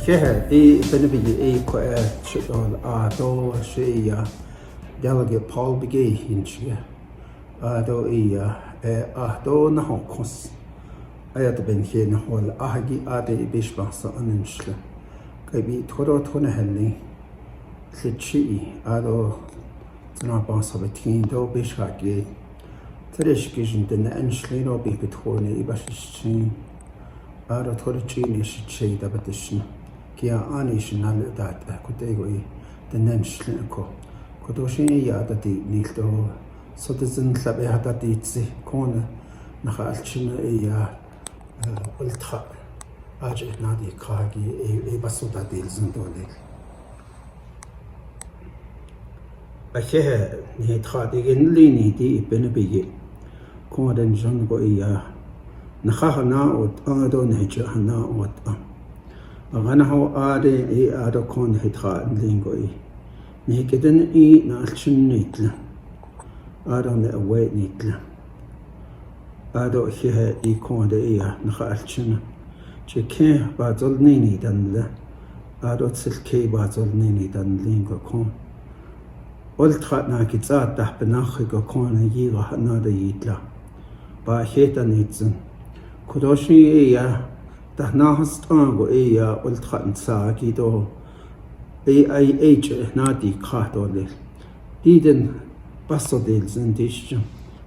Here, the benefit a quite on do she delegate Paul Begay hinch do do na honkos. I had been here in a hall ahagi ade bishbasa uninchla. Gabi toro tona henley. Litchi ado Znabas of a teen do bishaki. Tereshkish den enschlin or be between ibashichin. Ado torichin shade of addition. Kia anish nal that Kotego, the Nenschlenko. Kodoshi yada di nildo, so the Zin Labehada ditzi, corner, Nahalchina ultra, Ajit Nadi Kagi, a Basuda deals and dole. I hear he tried again Lini di Benabigi, corner and John Goya, Nahana or Ado nature, Hana or Ranaho ade ado con hitra lingoi. Nikeden nalchin nitla. Ado ne away nitla. Ado here con de nalchin. Cheke bazol nini danle. Ado silke bazol nini dan lingo con. Ultra nakitza tahpenachigo con yira hanada yitla. Ba heta nitzen. Kudoshi Nahas tango ultra and sagido AIH nadi catole. Diden basodils and dish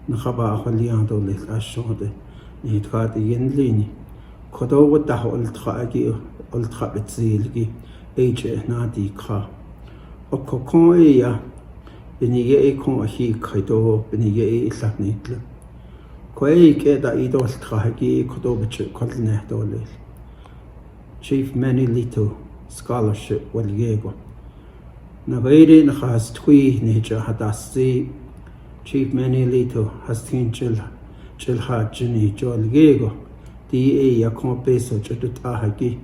Nahaba Holiando lit ashode. It had the yenlini. Kodo with the ultra betzilgi H nadi ka. Okokon benige con a he kaido benige isaknitla. Quake da idol trahagi Kodobich Colnetole. Chief Manuelito Scholarship Waliego. Navadin has twee nature hadasti. Chief Manuelito has teen chilha Jenny Jolgego. D. A. Compeso Chutahagi.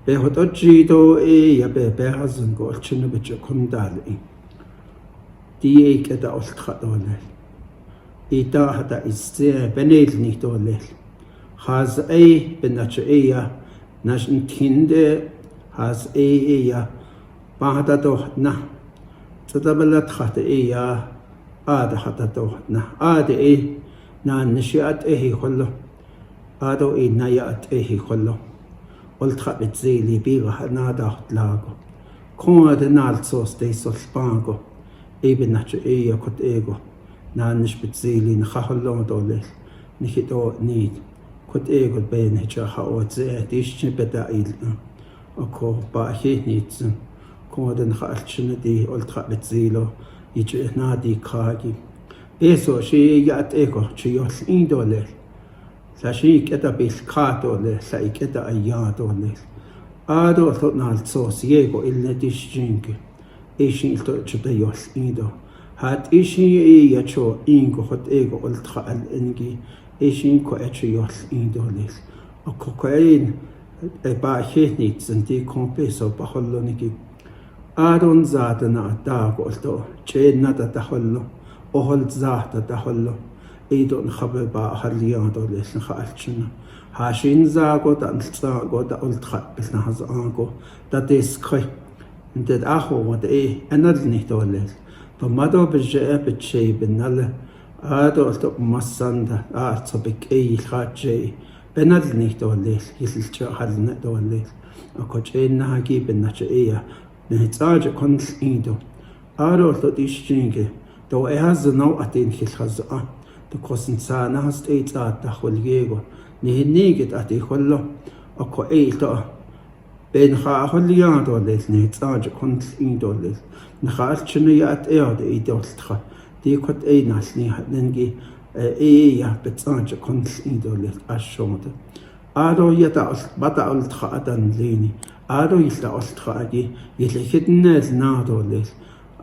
Behotojido A. Behazan go Chinabich Kundali. D. A. Get the Ostradole. Ita hada istia benel nicht ole. Has benach nashin kinde has bahada doch na. Tadabalat hat ad hada doch na. Ad na nishiat hollo. Ado nayat hollo. Ultra bitzeli biga hanada lago. Kon de nalsos de solspango. Benach kot ego. Nanish bitzili nahallon dole nihito need could ego ben hitcha or the dish beta il oko ba he needs coden halchinity ultra bitzilo each nadi kagi eso she yat ego chios indole sashi keta bil katole sai keta ayadole ado thot nal so siego il dish jinke ishin to chutayos indo Had ishi yacho ingo hot ego ultra al engi ishin ko echios indolis. O cocaine e ba nits and decompeso baholoniki. Adon zadana dag olto, chain nada dahollo, o hold zata dahollo, edon habe ba haliadolis and halchina. Hashin zago dan zago da ultra bisnahaz ango, that is koi. And that aho what another nitoles. Tomado beje beche benale ado to masanda to big khaje benal nicht ole hilcha halne dole a koche na gi benach ne tsage kon indo ado to distinge do has no atin hilkhaz to kosen sa na hast ta holgego ne niget ati hollo a ko to ben holian dole ne tsage kon indo Nahalchina at air the idoltra, the cot a nasli nengi betsanja cons idolet as shorter. Ado yet bata ultra adan leni, Ado is the ostragi, yet a hidden as nadoles,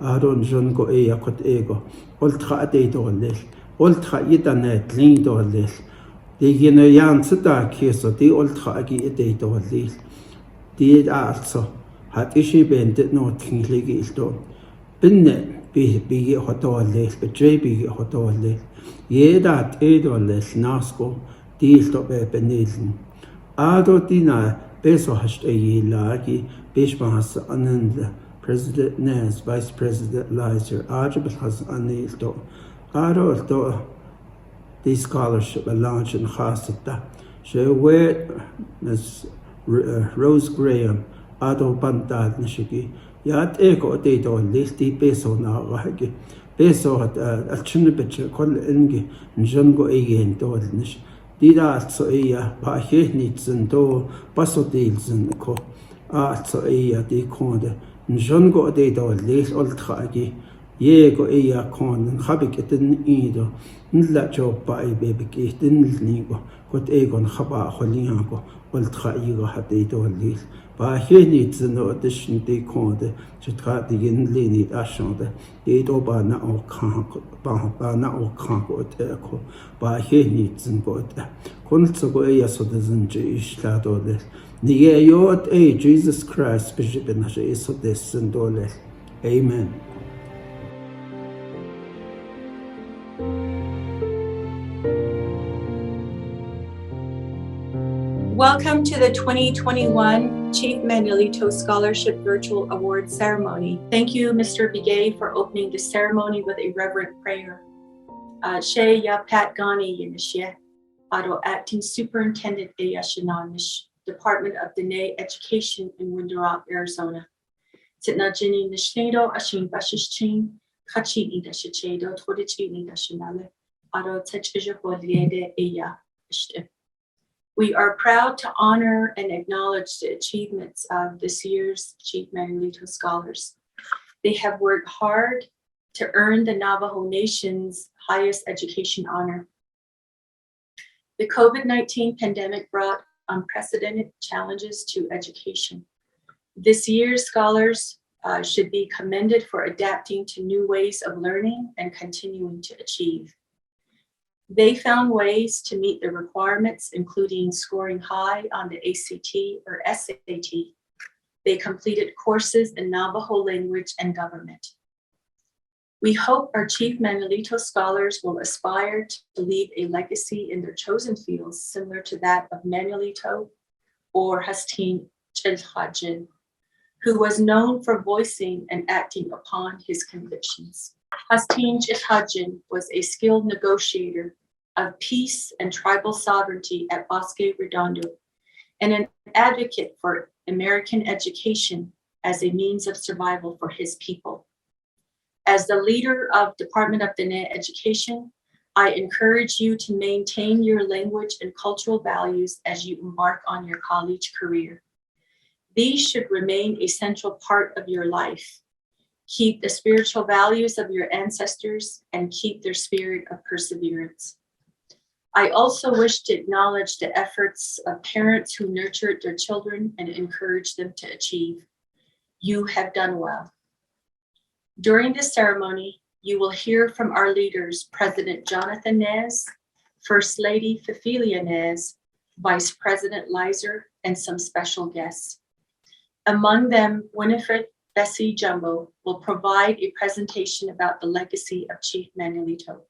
Ado jongo ea cot ego, ultra at idoles, ultra yetanet lean doles, the Yanayan Sita kiss of the ultra agi at idoles, did also. Had ishi been did not think is done. Binne be hotoles, but J be hotoles. Ye that edoles nasco, deal stop a benilin. Ado dina Beso hast lagi, Bishmas Anand, President Nes, Vice President Lizer, Arjabal has Anil do. Aro do the scholarship a launch in Khasata. She wait as Rose Graham, Ado Bandad Nishiki. Yat ego de do listi beso na wahagi. Beso hat a chinibich call ingi, Njongo again do nish. Dida so eya, pa nits and do, basso deals and co. So eya de conde. Njongo de do lis old tragi. Yego eya con and habik it in either. Nla job by baby gate in Nigo, got egon haba holiago, old traigo had de do lis. Ba here needs no addition de conde, to try the inly need ashonde, de do ba na o cank, ba na o cank or echo, ba here needs and got Conso ea so doesn't Jish ladole. Nia yot a Jesus Christ, Bishop and Hashe so this and dole. Amen. Welcome to the 2021 Chief Manuelito Scholarship Virtual Award Ceremony. Thank you, Mr. Bigay, for opening the ceremony with a reverent prayer. She ya Pat Ghani Yinishye, Ado Acting Superintendent Eyashananish, Department of Dene Education in Window Rock, Arizona. Sitna Jini Nishnedo Ashin Bashishchin, Kachi Idashachedo, Todichi Idashanale, Ado Techija Boliede Eya Ishte. We are proud to honor and acknowledge the achievements of this year's Chief Manuelito Scholars. They have worked hard to earn the Navajo Nation's highest education honor. The COVID-19 pandemic brought unprecedented challenges to education. This year's scholars should be commended for adapting to new ways of learning and continuing to achieve. They found ways to meet the requirements, including scoring high on the ACT or SAT. They completed courses in Navajo language and government. We hope our Chief Manuelito Scholars will aspire to leave a legacy in their chosen fields similar to that of Manuelito or Hastin Chilhajin, who was known for voicing and acting upon his convictions. Hastin Chilhajin was a skilled negotiator of peace and tribal sovereignty at Bosque Redondo and an advocate for American education as a means of survival for his people. As the leader of Department of Dene Education, I encourage you to maintain your language and cultural values as you embark on your college career. These should remain a central part of your life. Keep the spiritual values of your ancestors and keep their spirit of perseverance. I also wish to acknowledge the efforts of parents who nurtured their children and encouraged them to achieve. You have done well. During this ceremony, you will hear from our leaders, President Jonathan Nez, First Lady Cecilia Nez, Vice President Lizer, and some special guests. Among them, Winifred Bessie Jumbo will provide a presentation about the legacy of Chief Manuelito.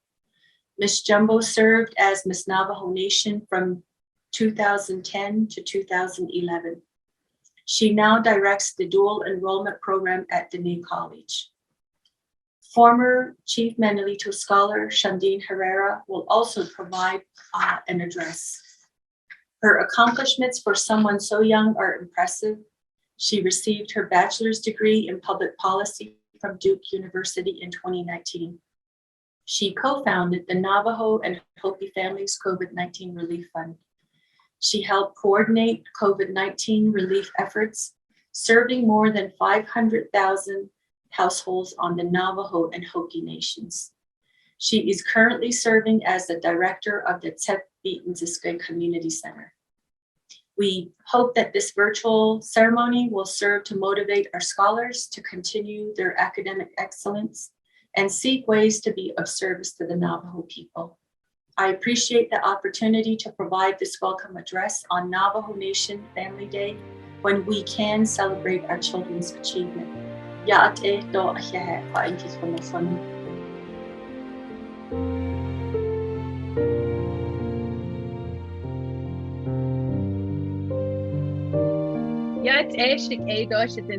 Ms. Jumbo served as Miss Navajo Nation from 2010 to 2011. She now directs the dual enrollment program at Dene College. Former Chief Manuelito scholar Shandine Herrera will also provide an address. Her accomplishments for someone so young are impressive. She received her bachelor's degree in public policy from Duke University in 2019. She co-founded the Navajo and Hopi Families COVID-19 Relief Fund. She helped coordinate COVID-19 relief efforts, serving more than 500,000 households on the Navajo and Hopi nations. She is currently serving as the director of the Tsep-Beaton-Ziska Community Center. We hope that this virtual ceremony will serve to motivate our scholars to continue their academic excellence and seek ways to be of service to the Navajo people. I appreciate the opportunity to provide this welcome address on Navajo Nation Family Day when we can celebrate our children's achievement. Ya'ate do ahiahe ka'intis konosoni. That shik a dosh in the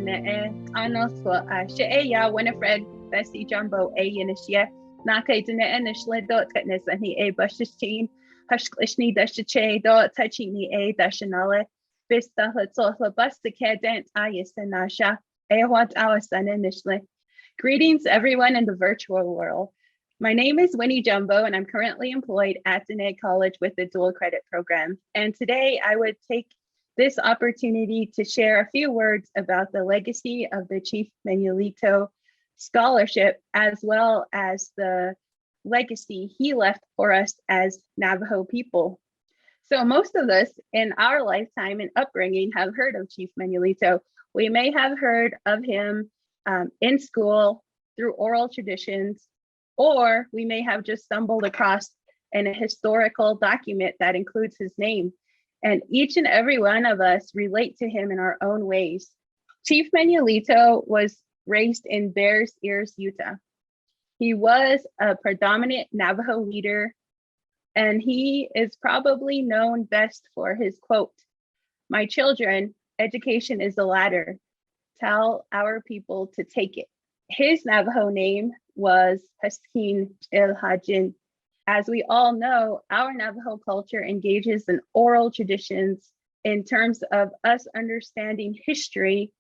ONNSFA she ya Winifred Bessie Jumbo a inishia Naka in the initially dot goodness and he a bushing Hushklishni dashache dot touching me a dashanale Vista Hutsofa bus the cadent ayas and Nasha a what our son initially. Greetings everyone in the virtual world. My name is Winnie Jumbo and I'm currently employed at Dene College with the dual credit program. And today I would take this opportunity to share a few words about the legacy of the Chief Manuelito Scholarship, as well as the legacy he left for us as Navajo people. So most of us in our lifetime and upbringing have heard of Chief Manuelito. We may have heard of him in school through oral traditions, or we may have just stumbled across a historical document that includes his name. And each and every one of us relate to him in our own ways. Chief Manuelito was raised in Bears Ears, Utah. He was a predominant Navajo leader, and he is probably known best for his quote, "My children, education is the ladder. Tell our people to take it." His Navajo name was Haskin El Hajin. As we all know, our Navajo culture engages in oral traditions. In terms of us understanding history,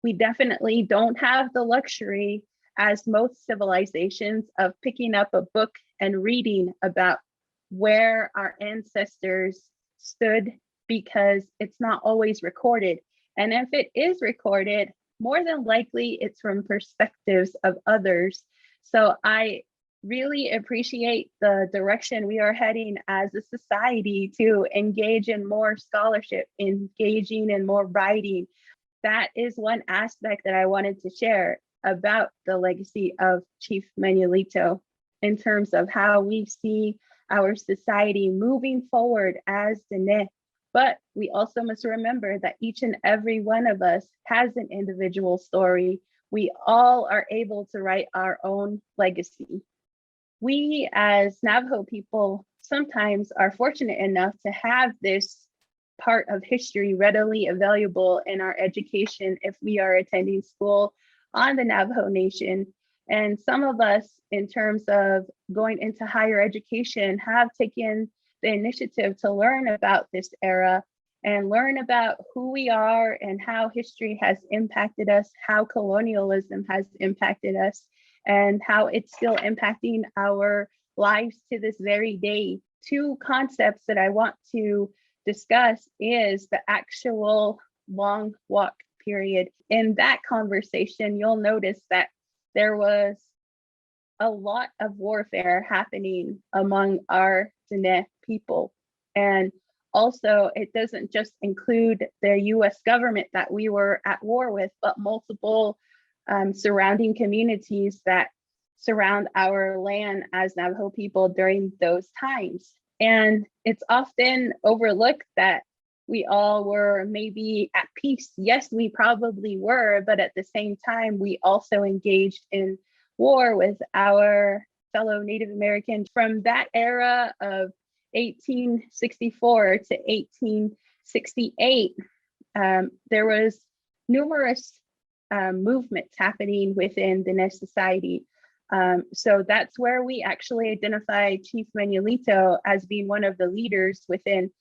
we definitely don't have the luxury, as most civilizations, of picking up a book and reading about where our ancestors stood, because it's not always recorded. And if it is recorded, more than likely it's from perspectives of others. So I really appreciate the direction we are heading as a society to engage in more scholarship, engaging in more writing. That is one aspect that I wanted to share about the legacy of Chief Manuelito in terms of how we see our society moving forward as Dene. But we also must remember that each and every one of us has an individual story. We all are able to write our own legacy. We as Navajo people sometimes are fortunate enough to have this part of history readily available in our education if we are attending school on the Navajo Nation. And some of us, in terms of going into higher education, have taken the initiative to learn about this era and learn about who we are and how history has impacted us, how colonialism has impacted us, and how it's still impacting our lives to this very day. Two concepts that I want to discuss is the actual long walk period. In that conversation, you'll notice that there was a lot of warfare happening among our Dene people. And also, it doesn't just include the US government that we were at war with, but multiple surrounding communities that surround our land as Navajo people during those times. And it's often overlooked that we all were maybe at peace. Yes, we probably were, but at the same time, we also engaged in war with our fellow Native Americans. From that era of 1864 to 1868, there was numerous movements happening within the Nez society. So that's where we actually identify Chief Manuelito as being one of the leaders within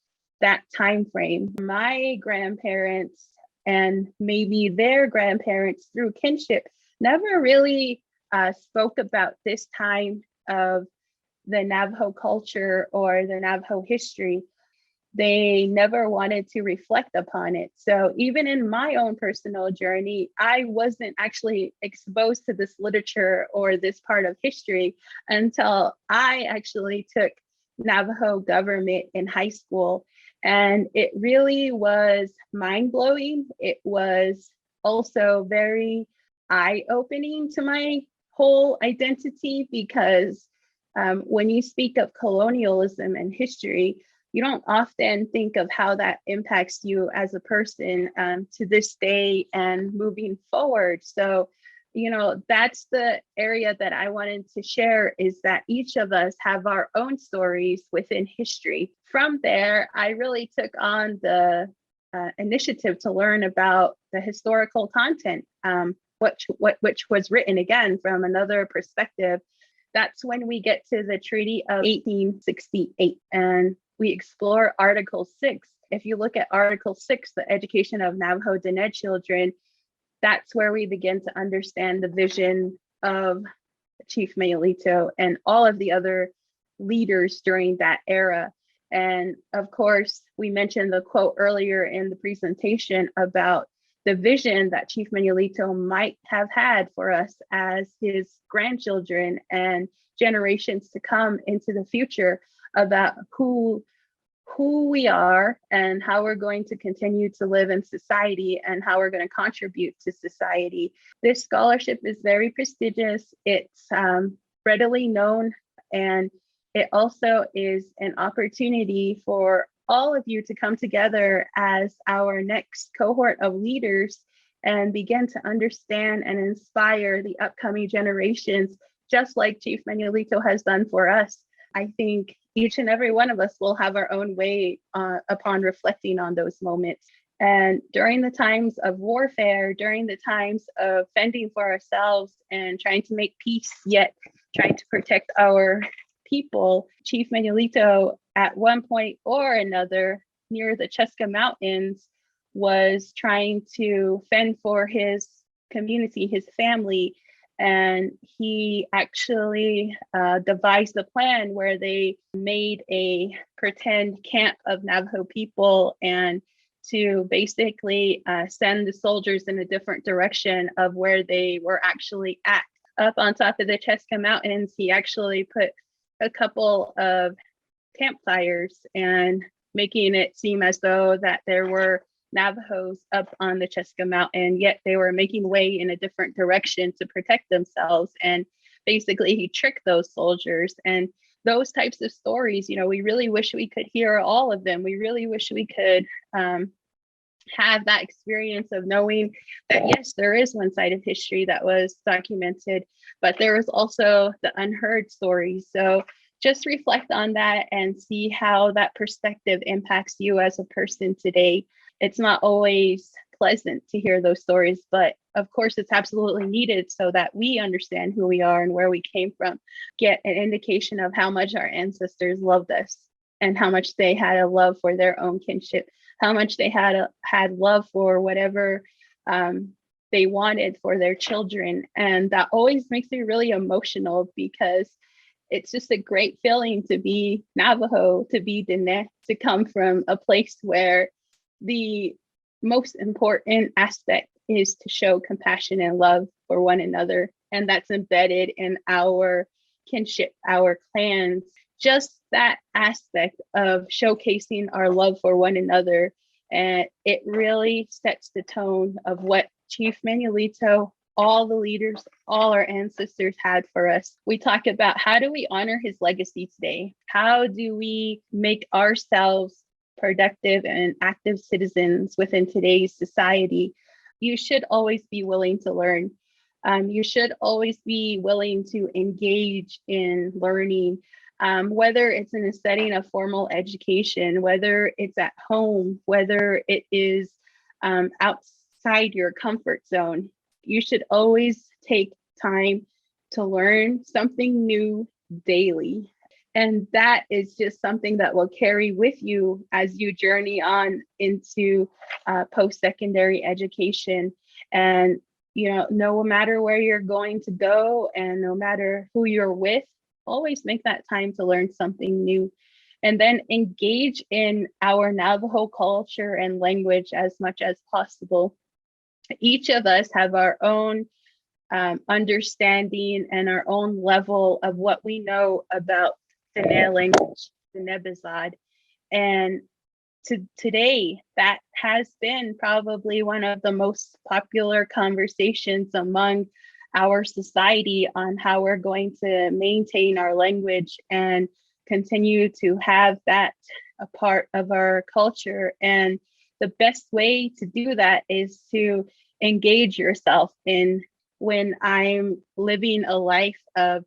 that time frame. My grandparents and maybe their grandparents through kinship never really spoke about this time of the Navajo culture or the Navajo history. They never wanted to reflect upon it. So even in my own personal journey, I wasn't actually exposed to this literature or this part of history until I actually took Navajo government in high school. And it really was mind-blowing. It was also very eye-opening to my whole identity, because when you speak of colonialism and history, you don't often think of how that impacts you as a person to this day and moving forward. So, you know, that's the area that I wanted to share, is that each of us have our own stories within history. From there, I really took on the initiative to learn about the historical content, which was written again from another perspective. That's when we get to the Treaty of 1868 and we explore Article 6. If you look at Article 6, the education of Navajo Diné children, that's where we begin to understand the vision of Chief Manuelito and all of the other leaders during that era. And of course, we mentioned the quote earlier in the presentation about the vision that Chief Manuelito might have had for us as his grandchildren and generations to come into the future about who we are and how we're going to continue to live in society and how we're going to contribute to society. This scholarship is very prestigious. It's readily known, and it also is an opportunity for all of you to come together as our next cohort of leaders and begin to understand and inspire the upcoming generations, just like Chief Manuelito has done for us. I think each and every one of us will have our own way upon reflecting on those moments. And during the times of warfare, during the times of fending for ourselves and trying to make peace, yet trying to protect our people, Chief Manuelito at one point or another near the Cheska Mountains was trying to fend for his community, his family. And he actually devised a plan where they made a pretend camp of Navajo people and to basically send the soldiers in a different direction of where they were actually at. Up on top of the Cheska Mountains, he actually put a couple of campfires and making it seem as though that there were Navajos up on the Cheska Mountain, yet they were making way in a different direction to protect themselves. And basically he tricked those soldiers. And those types of stories, you know, we really wish we could hear all of them. We really wish we could have that experience of knowing that, yes, there is one side of history that was documented, but there was also the unheard stories. So just reflect on that and see how that perspective impacts you as a person today. It's not always pleasant to hear those stories, but of course it's absolutely needed so that we understand who we are and where we came from, get an indication of how much our ancestors loved us and how much they had a love for their own kinship, how much they had love for whatever they wanted for their children. And that always makes me really emotional because it's just a great feeling to be Navajo, to be Diné, to come from a place where the most important aspect is to show compassion and love for one another. And that's embedded in our kinship, our clans, just that aspect of showcasing our love for one another. And it really sets the tone of what Chief Manuelito, all the leaders, all our ancestors had for us. We talk about how do we honor his legacy today? How do we make ourselves productive and active citizens within today's society? You should always be willing to learn. You should always be willing to engage in learning, whether it's in a setting of formal education, whether it's at home, whether it is outside your comfort zone. You should always take time to learn something new daily. And that is just something that will carry with you as you journey on into post-secondary education. And, you know, no matter where you're going to go and no matter who you're with, always make that time to learn something new. And then engage in our Navajo culture and language as much as possible. Each of us have our own understanding and our own level of what we know about Diné language, the Nebizad. And today, that has been probably one of the most popular conversations among our society on how we're going to maintain our language and continue to have that a part of our culture. And the best way to do that is to engage yourself in when I'm living a life of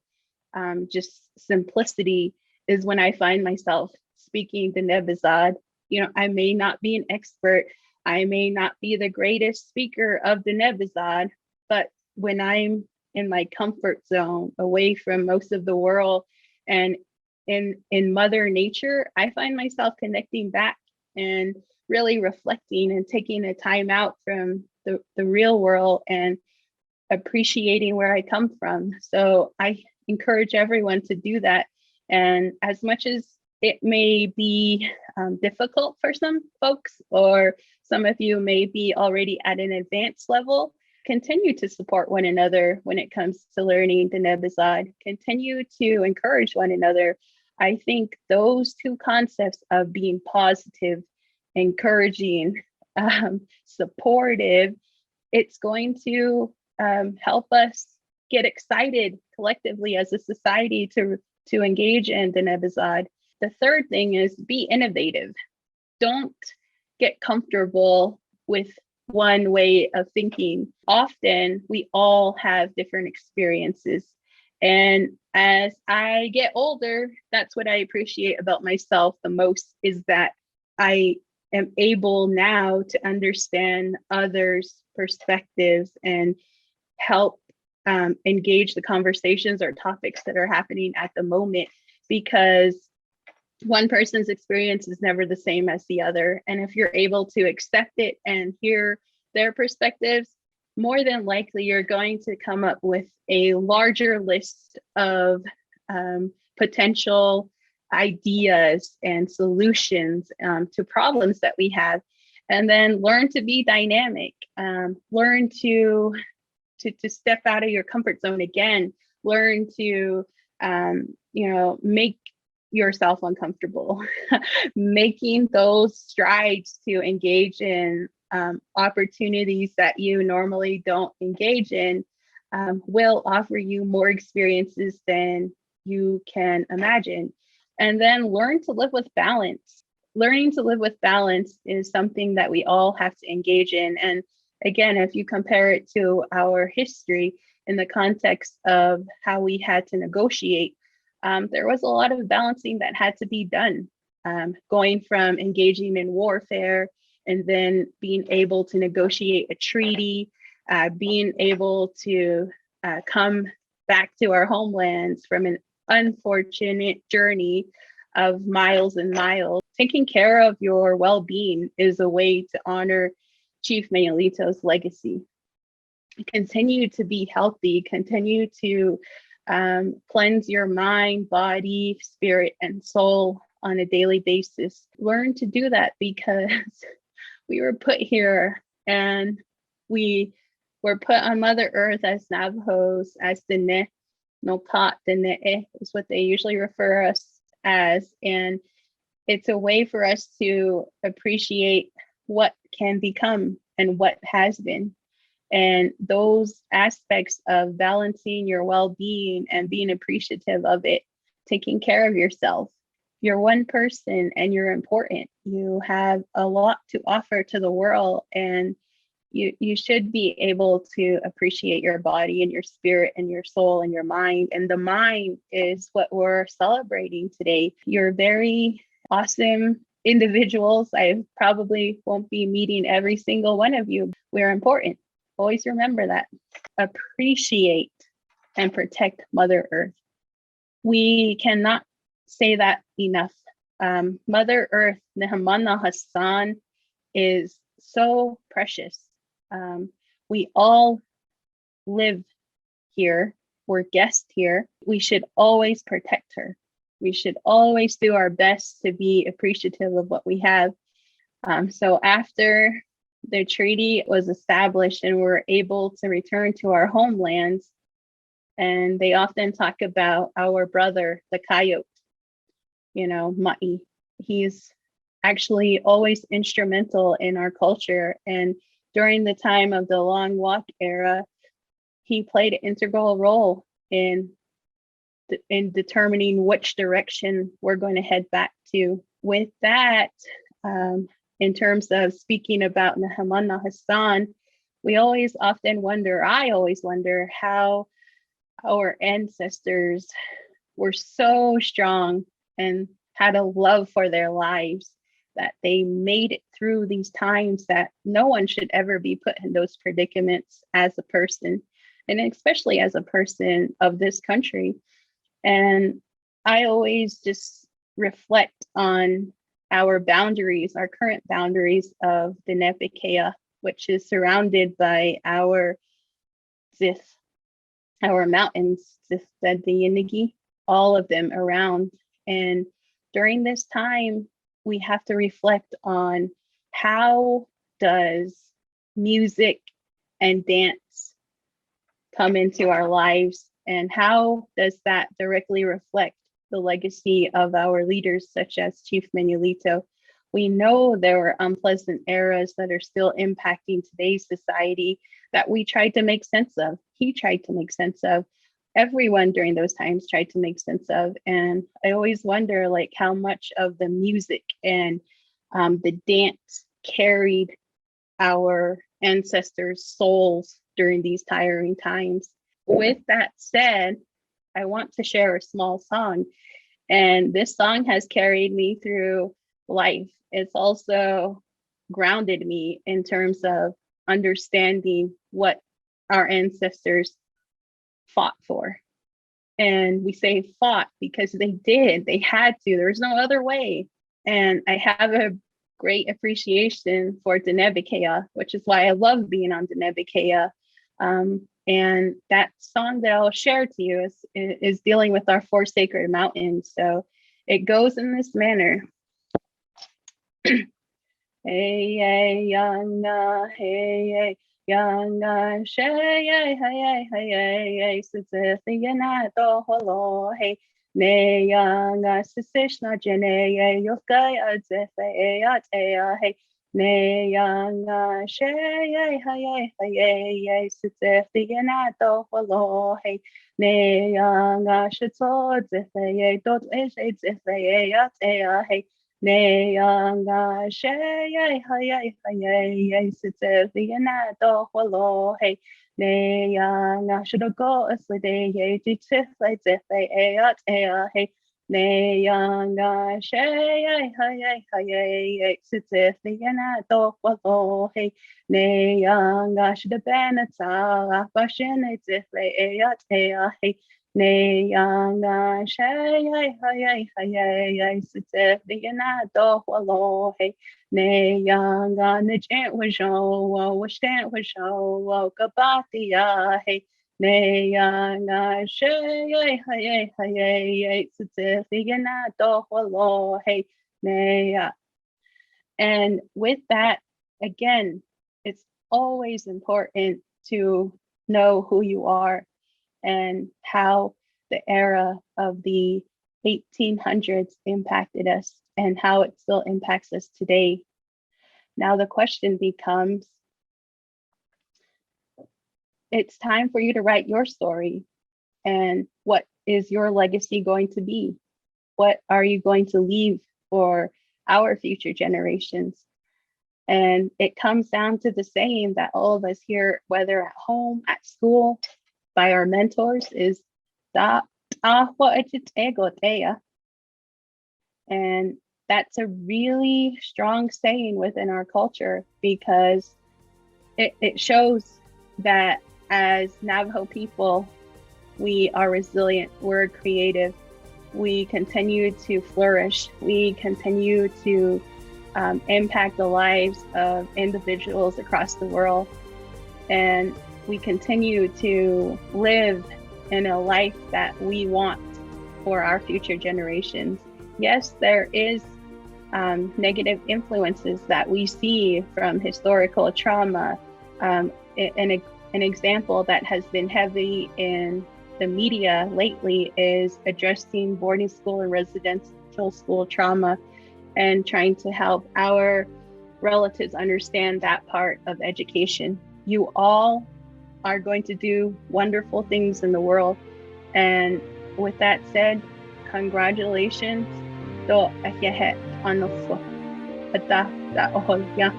just simplicity is when I find myself speaking the Nebizad. You know, I may not be an expert. I may not be the greatest speaker of the Nebizad, but when I'm in my comfort zone, away from most of the world and in Mother Nature, I find myself connecting back and really reflecting and taking a time out from the real world and appreciating where I come from. So I encourage everyone to do that. And as much as it may be difficult for some folks, or some of you may be already at an advanced level, continue to support one another when it comes to learning the Nebizad. Continue to encourage one another. I think those two concepts of being positive, encouraging, supportive, it's going to help us get excited collectively as a society to engage in the Nebizad. The third thing is be innovative. Don't get comfortable with one way of thinking. Often we all have different experiences. And as I get older, that's what I appreciate about myself the most, is that I am able now to understand others' perspectives and help engage the conversations or topics that are happening at the moment, because one person's experience is never the same as the other. And if you're able to accept it and hear their perspectives, more than likely you're going to come up with a larger list of potential ideas and solutions to problems that we have. And then learn to be dynamic, learn to step out of your comfort zone again, learn to make yourself uncomfortable, making those strides to engage in opportunities that you normally don't engage in will offer you more experiences than you can imagine. And then learn to live with balance. Learning to live with balance is something that we all have to engage in. And again, if you compare it to our history in the context of how we had to negotiate, there was a lot of balancing that had to be done, going from engaging in warfare and then being able to negotiate a treaty, being able to come back to our homelands from an unfortunate journey of miles and miles. Taking care of your well-being is a way to honor Chief Manuelito's legacy. Continue to be healthy, continue to cleanse your mind, body, spirit, and soul on a daily basis. Learn to do that, because we were put here and we were put on Mother Earth as Navajos, as Dene, Nokat, Dene is what they usually refer us as. And it's a way for us to appreciate what can become and what has been. And those aspects of balancing your well-being and being appreciative of it, taking care of yourself. You're one person and you're important. You have a lot to offer to the world, and you should be able to appreciate your body and your spirit and your soul and your mind. And the mind is what we're celebrating today. You're very awesome individuals. I probably won't be meeting every single one of you. We're important. Always remember that. Appreciate and protect Mother Earth. We cannot say that enough. Mother Earth, Nehemana Hassan, is so precious. We all live here. We're guests here. We should always protect her. We should always do our best to be appreciative of what we have. So after the treaty was established and we're able to return to our homelands, and they often talk about our brother, the coyote, Ma'i. He's actually always instrumental in our culture. And during the time of the Long Walk era, he played an integral role in determining which direction we're going to head back to. With that, in terms of speaking about Nehemana Hassan, I always wonder how our ancestors were so strong and had a love for their lives that they made it through these times, that no one should ever be put in those predicaments as a person, and especially as a person of this country. And I always just reflect on our boundaries, our current boundaries of the Nepikea, which is surrounded by our Zith, our mountains, Zith, the Yinigi, all of them around. And during this time, we have to reflect on how does music and dance come into our lives, and how does that directly reflect the legacy of our leaders, such as Chief Manuelito. We know there were unpleasant eras that are still impacting today's society that we tried to make sense of. He tried to make sense of. Everyone during those times tried to make sense of. And I always wonder, like, how much of the music and the dance carried our ancestors' souls during these tiring times. With that said, I want to share a small song. And this song has carried me through life. It's also grounded me in terms of understanding what our ancestors fought for. And we say fought because they did, they had to, there was no other way. And I have a great appreciation for Denebikea, which is why I love being on Denebikea. And that song that I'll share to you is dealing with our 4 sacred mountains. So it goes in this manner. Hey, hey, yanga, hey, yanga, shay, hey, hey, hey, sitsithiyana to holo, hey, ne yanga, sisishna jene, yokaya, zefe, hey. Ne yanga shay hey sitsefiyana to holo hey ne yanga shitso zefe dot zefe hey ne yanga shay hey sitsefiyana to holo hey ne yanga should go asleep hey zefe hey ne yanga shay hey sitsefiyana to holo hey ne yanga should have been a tzara fashion zefe hey ne yanga shay hey sitsefiyana to holo hey ne yanga nijent was show kabatia hey ne yanga shay hey sitsefiyana to holo hey ne. And with that, again, it's always important to know who you are and how the era of the 1800s impacted us and how it still impacts us today. Now the question becomes, it's time for you to write your story. And what is your legacy going to be? What are you going to leave for our future generations? And it comes down to the saying that all of us here, whether at home, at school, by our mentors, is da and that's a really strong saying within our culture, because it shows that as Navajo people, we are resilient, we're creative, we continue to flourish, we continue to impact the lives of individuals across the world, and we continue to live in a life that we want for our future generations. Yes, there is negative influences that we see from historical trauma. An example that has been heavy in the media lately is addressing boarding school and residential school trauma and trying to help our relatives understand that part of education. You all are going to do wonderful things in the world. And with that said, congratulations. Do ahyahet anofo. Ata da oholya.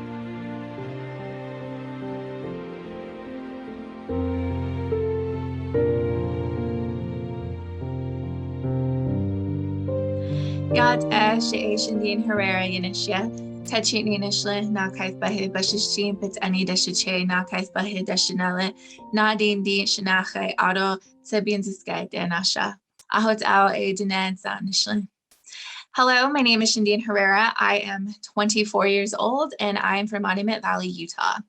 Yat Yanisha, she Shandin Herrera Yanisha, Tachi Ninishla, Nakais Bahe Bashishim, Pit Ani Deshache, Nakais Bahe Deshanele, Nadine Di Shanache, Auto, Sabin Ziskai, Danasha, Ahot Ao A Dinan Zanishla. Hello, my name is Shandin Herrera. I am 24 years old and I'm from Monument Valley, Utah.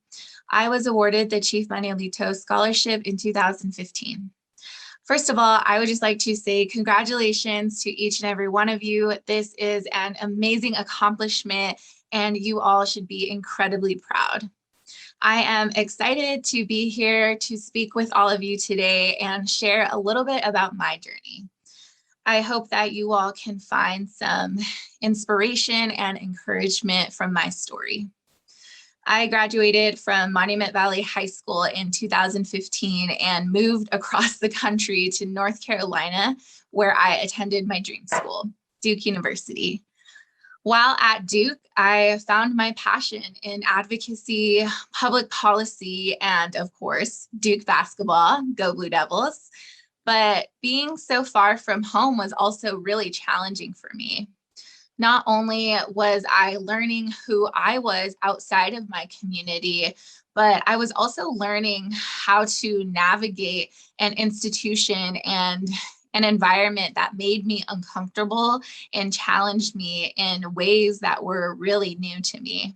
I was awarded the Chief Manuelito Scholarship in 2015. First of all, I would just like to say congratulations to each and every one of you. This is an amazing accomplishment and you all should be incredibly proud. I am excited to be here to speak with all of you today and share a little bit about my journey. I hope that you all can find some inspiration and encouragement from my story. I graduated from Monument Valley High School in 2015 and moved across the country to North Carolina, where I attended my dream school, Duke University. While at Duke, I found my passion in advocacy, public policy, and of course, Duke basketball, go Blue Devils. But being so far from home was also really challenging for me. Not only was I learning who I was outside of my community, but I was also learning how to navigate an institution and an environment that made me uncomfortable and challenged me in ways that were really new to me.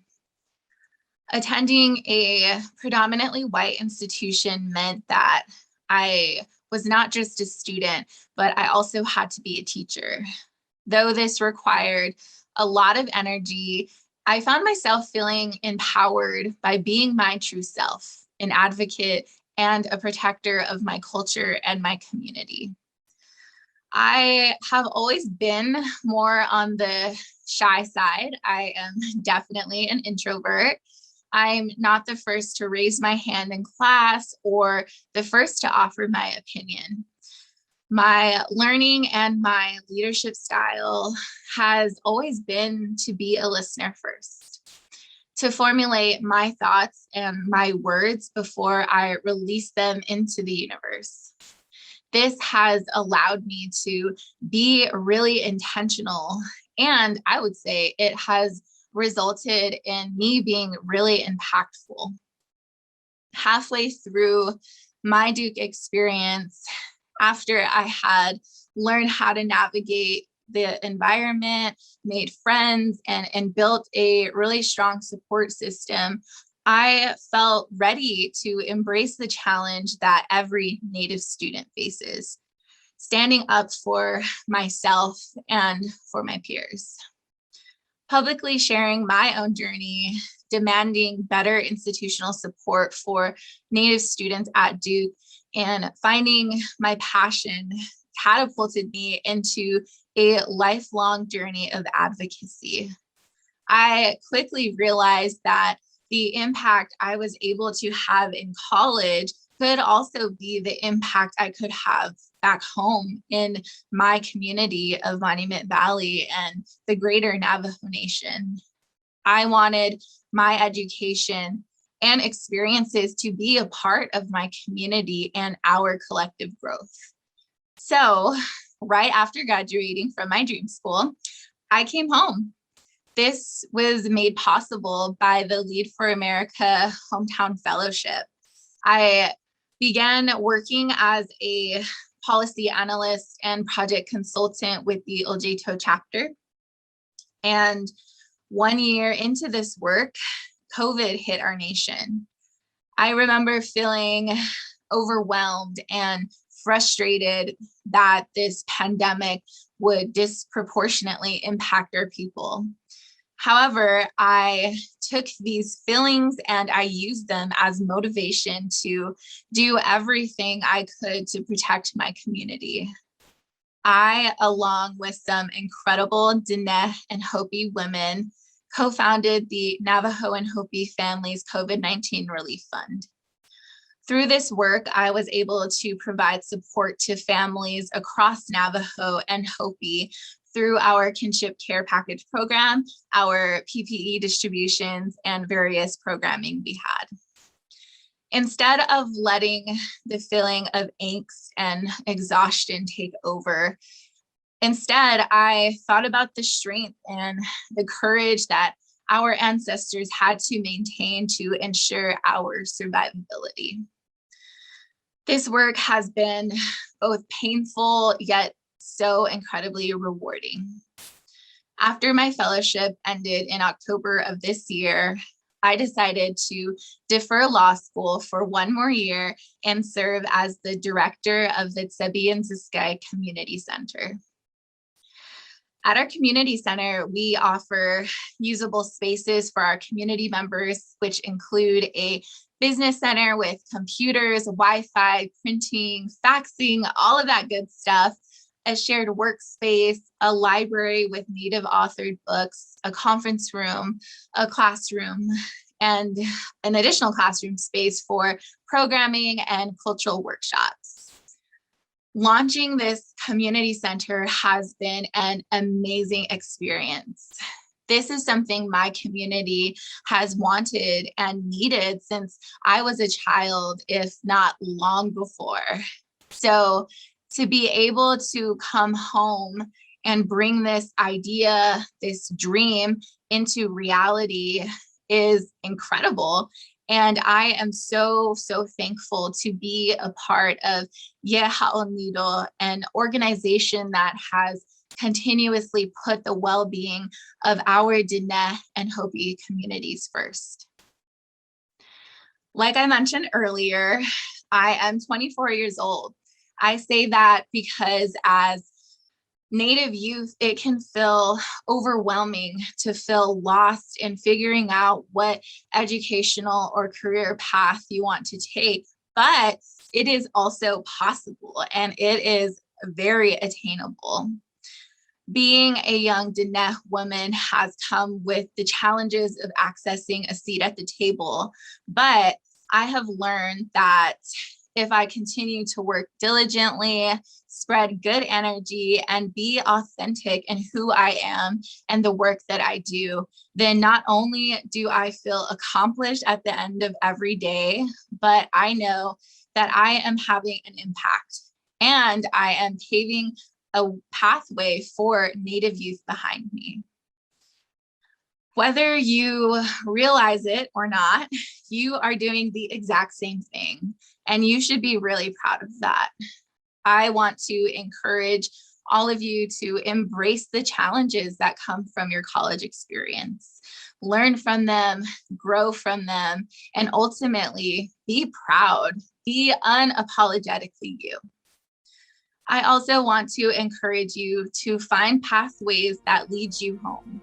Attending a predominantly white institution meant that I was not just a student, but I also had to be a teacher. Though this required a lot of energy, I found myself feeling empowered by being my true self, an advocate and a protector of my culture and my community. I have always been more on the shy side. I am definitely an introvert. I'm not the first to raise my hand in class or the first to offer my opinion. My learning and my leadership style has always been to be a listener first, to formulate my thoughts and my words before I release them into the universe. This has allowed me to be really intentional, and I would say it has resulted in me being really impactful. Halfway through my Duke experience, after I had learned how to navigate the environment, made friends, and built a really strong support system, I felt ready to embrace the challenge that every Native student faces, standing up for myself and for my peers. Publicly sharing my own journey, demanding better institutional support for Native students at Duke, and finding my passion catapulted me into a lifelong journey of advocacy. I quickly realized that the impact I was able to have in college could also be the impact I could have back home in my community of Monument Valley and the greater Navajo Nation. I wanted my education and experiences to be a part of my community and our collective growth. So, right after graduating from my dream school, I came home. This was made possible by the Lead for America Hometown Fellowship. I began working as a policy analyst and project consultant with the Oljeto chapter. And 1 year into this work, COVID hit our nation. I remember feeling overwhelmed and frustrated that this pandemic would disproportionately impact our people. However, I took these feelings and I used them as motivation to do everything I could to protect my community. I, along with some incredible Diné and Hopi women, co-founded the Navajo and Hopi Families COVID-19 Relief Fund. Through this work, I was able to provide support to families across Navajo and Hopi through our kinship care package program, our PPE distributions, and various programming we had. Instead of letting the feeling of angst and exhaustion take over, Instead, I thought about the strength and the courage that our ancestors had to maintain to ensure our survivability. This work has been both painful yet so incredibly rewarding. After my fellowship ended in October of this year, I decided to defer law school for one more year and serve as the director of the ONNSFA Community Center. At our community center, we offer usable spaces for our community members, which include a business center with computers, Wi-Fi, printing, faxing, all of that good stuff, a shared workspace, a library with native authored books, a conference room, a classroom, and an additional classroom space for programming and cultural workshops. Launching this community center has been an amazing experience. This is something my community has wanted and needed since I was a child, if not long before. So to be able to come home and bring this idea, this dream into reality is incredible. And I am so thankful to be a part of Ha'onido, an organization that has continuously put the well-being of our Diné and Hopi communities first. Like I mentioned earlier, I am 24 years old. I say that because as Native youth, it can feel overwhelming to feel lost in figuring out what educational or career path you want to take, but it is also possible and it is very attainable. Being a young Diné woman has come with the challenges of accessing a seat at the table, but I have learned that if I continue to work diligently, spread good energy, and be authentic in who I am and the work that I do, then not only do I feel accomplished at the end of every day, but I know that I am having an impact and I am paving a pathway for Native youth behind me. Whether you realize it or not, you are doing the exact same thing, and you should be really proud of that. I want to encourage all of you to embrace the challenges that come from your college experience. Learn from them, grow from them, and ultimately be proud. Be unapologetically you. I also want to encourage you to find pathways that lead you home.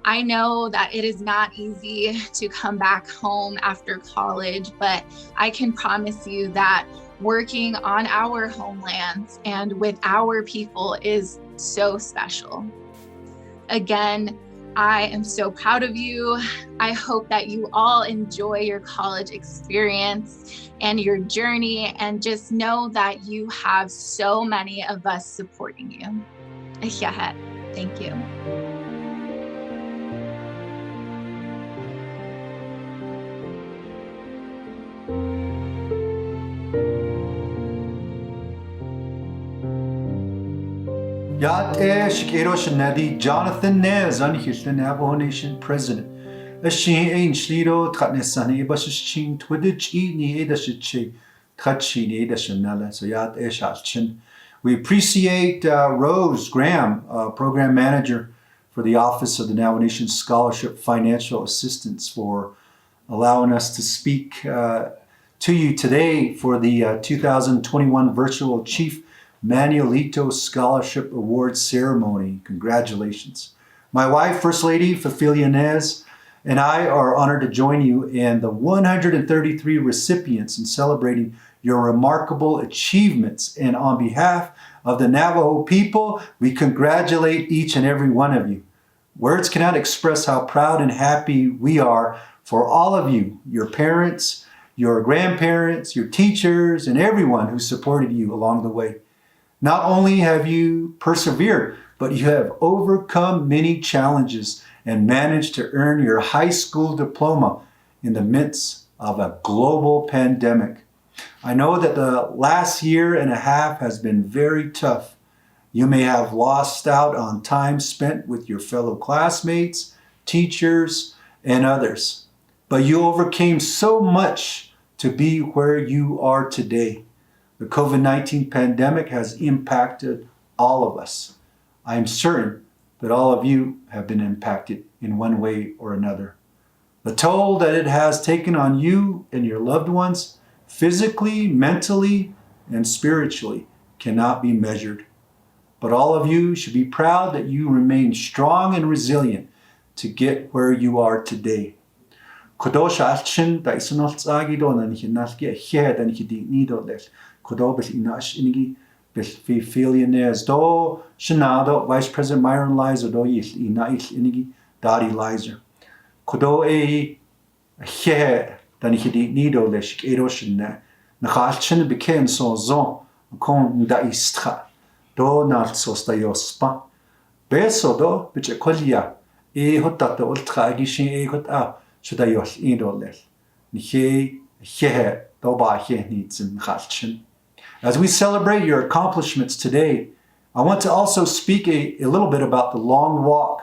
I know that it is not easy to come back home after college, but I can promise you that working on our homelands and with our people is so special. Again, I am so proud of you. I hope that you all enjoy your college experience and your journey, and just know that you have so many of us supporting you. Thank you. Yat Shikerosh Nadi Jonathan Nez Anhil the Navajo Nation President. A she ain Shlido Tratnesani Bashchin Twidich ni Edashichi Trachi Edashanella. So Yat Eshachin. We appreciate Rose Graham, Program Manager for the Office of the Navajo Nation Scholarship Financial Assistance, for allowing us to speak to you today for the 2021 Virtual Chief Manuelito Scholarship Award Ceremony. Congratulations. My wife, First Lady Cecilia Nez, and I are honored to join you in the 133 recipients in celebrating your remarkable achievements. And on behalf of the Navajo people, we congratulate each and every one of you. Words cannot express how proud and happy we are for all of you, your parents, your grandparents, your teachers, and everyone who supported you along the way. Not only have you persevered, but you have overcome many challenges and managed to earn your high school diploma in the midst of a global pandemic. I know that the last year and a half has been very tough, You may have lost out on time spent with your fellow classmates, teachers, and others, but you overcame so much to be where you are today. The COVID-19 pandemic has impacted all of us. I am certain that all of you have been impacted in one way or another. The toll that it has taken on you and your loved ones, physically, mentally, and spiritually, cannot be measured. But all of you should be proud that you remain strong and resilient to get where you are today. Kodosh alchin da isunol tsagi do nan hinalki he dan hidi nido les. Kodo bes inash inigi bes fi fillionaires do shenado Vice President Myron Lizer do yil inaish inigi dari Lizer. Kodo he dan hidi nido les kero shinna. Nakhalchin beken so zon kon da istra. Do naltsos da yospa. Beso do biche kolya. Hotat do ultra gishin hot a. Should I yos idoles? Nihe do ba needs in khalchin. As we celebrate your accomplishments today, I want to also speak a little bit about the long walk,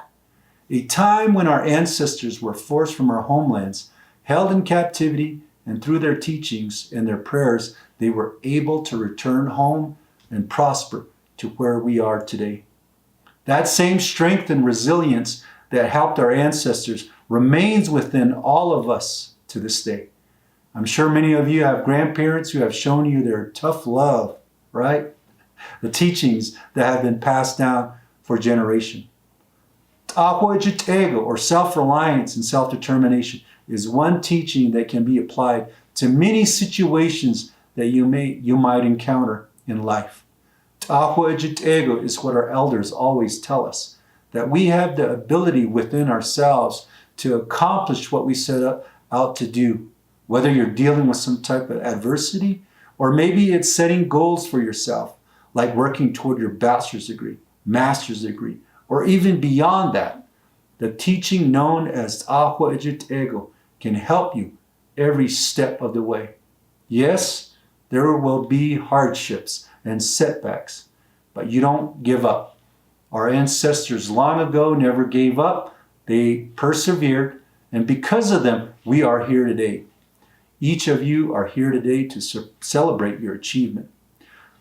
a time when our ancestors were forced from our homelands, held in captivity, and through their teachings and their prayers, they were able to return home and prosper to where we are today. That same strength and resilience that helped our ancestors remains within all of us to this day. I'm sure many of you have grandparents who have shown you their tough love, right? The teachings that have been passed down for generations. Or self-reliance and self-determination is one teaching that can be applied to many situations that you might encounter in life. Is what our elders always tell us, that we have the ability within ourselves to accomplish what we set out to do, whether you're dealing with some type of adversity, or maybe it's setting goals for yourself, like working toward your bachelor's degree, master's degree, or even beyond that. The teaching known as Ahwa Ejit Ego can help you every step of the way. Yes, there will be hardships and setbacks, but you don't give up. Our ancestors long ago never gave up. They persevered, and because of them, we are here today. Each of you are here today to celebrate your achievement.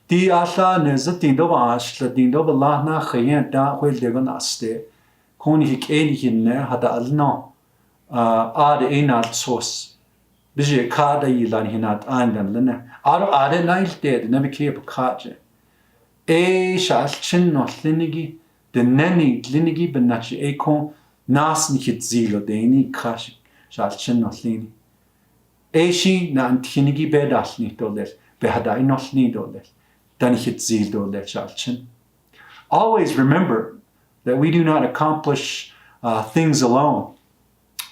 Di asla nezati do ashla din do lahna khayen da khwel degon aste khoni hikeni hinne hada alno ad enal sos bije kada yilan hinat andan lena ade nailte de nabike bakaje shal chin no linigi de neni linigi benachi ekon nas nikit zilo deni kash shal chin no lini shi na antinigi bedas ni doles behada inos ni doles. Always remember that we do not accomplish things alone.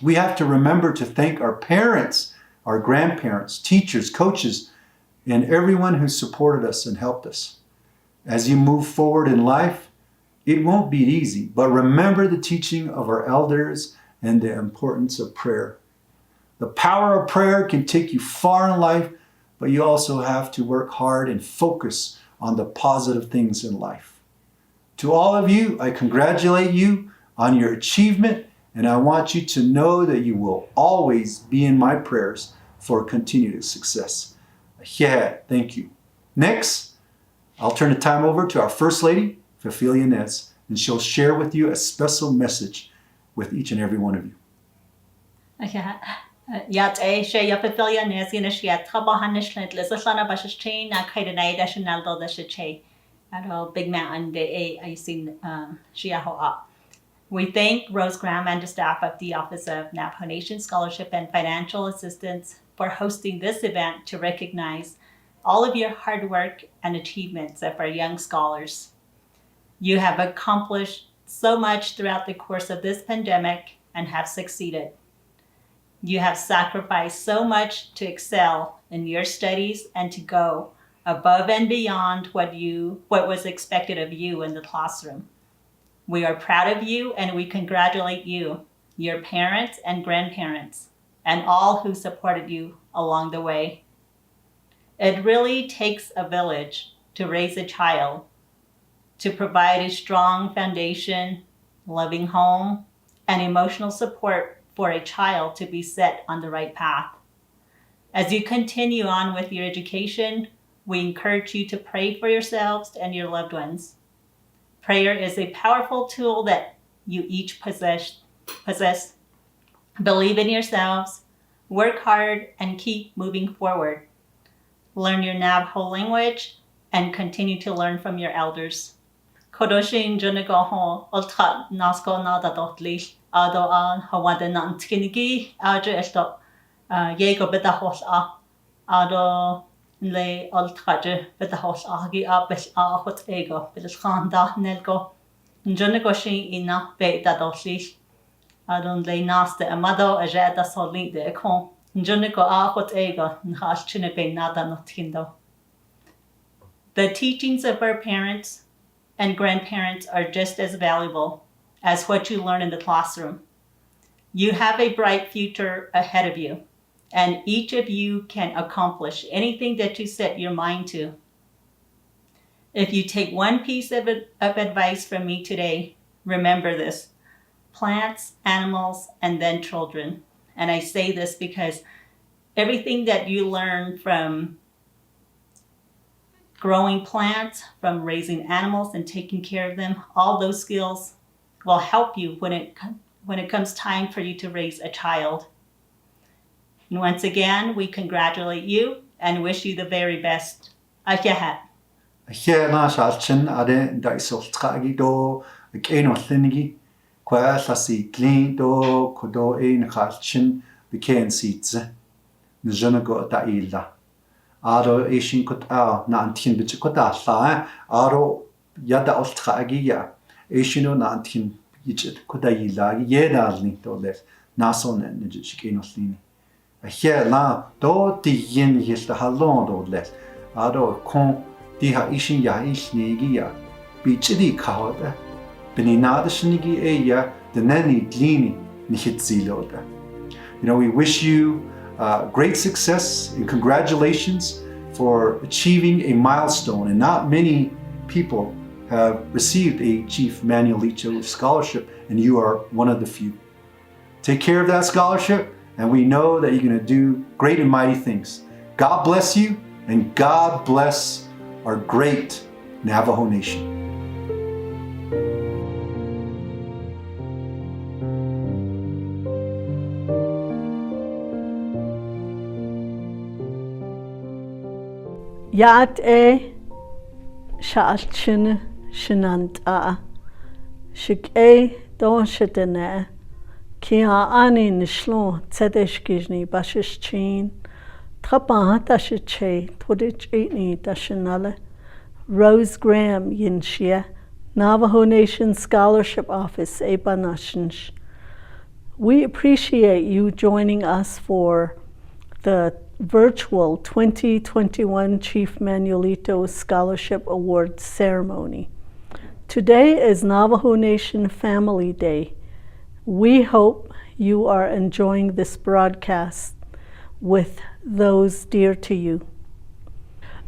We have to remember to thank our parents, our grandparents, teachers, coaches, and everyone who supported us and helped us. As you move forward in life, it won't be easy, but remember the teaching of our elders and the importance of prayer. The power of prayer can take you far in life, but you also have to work hard and focus on the positive things in life. To all of you, I congratulate you on your achievement, and I want you to know that you will always be in my prayers for continued success. Yeah, thank you. Next, I'll turn the time over to our First Lady, Cecilia Nez, and she'll share with you a special message with each and every one of you. Yat she yapathilia nesina she at Trabahanishlet, Lisaslana Bashchin, a Kaidanai National Dashe, at all Big Mountain de I seen Shiaho up. We thank Rose Graham and the staff of the Office of Navajo Nation Scholarship and Financial Assistance for hosting this event to recognize all of your hard work and achievements of our young scholars. You have accomplished so much throughout the course of this pandemic and have succeeded. You have sacrificed so much to excel in your studies and to go above and beyond what was expected of you in the classroom. We are proud of you and we congratulate you, your parents and grandparents, and all who supported you along the way. It really takes a village to raise a child, to provide a strong foundation, loving home, and emotional support for a child to be set on the right path. As you continue on with your education, we encourage you to pray for yourselves and your loved ones. Prayer is a powerful tool that you each possess. Believe in yourselves, work hard, and keep moving forward. Learn your Navajo language and continue to learn from your elders. Kodoshin Junigoho, Ultra Nasko Nada Dotli, Ado an Hawada Nantinigi, Adra Esto, Yego Bedahos Ado Le Ultraje Bedahos Agi Abes Ahot Ego, Bedashanda Nelgo, Junigoshin ina Beta Dotli, Adon Le Naste Amado Ajada Solid de Econ, Junigo Ahot Ego, Nhash Chinibe Nada Notindo. The teachings of our parents and grandparents are just as valuable as what you learn in the classroom. You have a bright future ahead of you, and each of you can accomplish anything that you set your mind to. If you take one piece of advice from me today, remember this: plants, animals, and then children. And I say this because everything that you learn from growing plants, from raising animals and taking care of them, all those skills will help you when it comes time for you to raise a child. And once again, we congratulate you and wish you the very best. Ajahat. Here Shalchin Ade Daisol Tragi do Keno Thinigi, Qua Lassi Clean do Kodo Ein Halchin, the Ken Seats, Njunago Daila. Aro Asian Kot Nantin Bichikota, Aro Yada Ostragia, Asiano Nantin Yichet Kodaila, Yedalni to left, Nason and Nijikinoslini. Here la do the yin his the halon do left, Aro Con Diha Ishin Ya Ishnigia, Bichidi Kahoda, Beninada Shinigi Eya, the Nanny Glini Nihitziloda. You know, we wish you great success and congratulations for achieving a milestone. And not many people have received a Chief Manuelito scholarship, and you are one of the few. Take care of that scholarship, and we know that you're going to do great and mighty things. God bless you, and God bless our great Navajo Nation. Yat e Shalchin Shinanta Shik e do Shitene Kia Ani Nishlo Tzedeshkijni Bashishchin Trapa Tashiche Twodich Eatni Dashinale Rose Graham Yinshia Navajo Nation Scholarship Office Ebanashinsh. We appreciate you joining us for the virtual 2021 Chief Manuelito Scholarship Awards ceremony. Today is Navajo Nation Family Day. We hope you are enjoying this broadcast with those dear to you.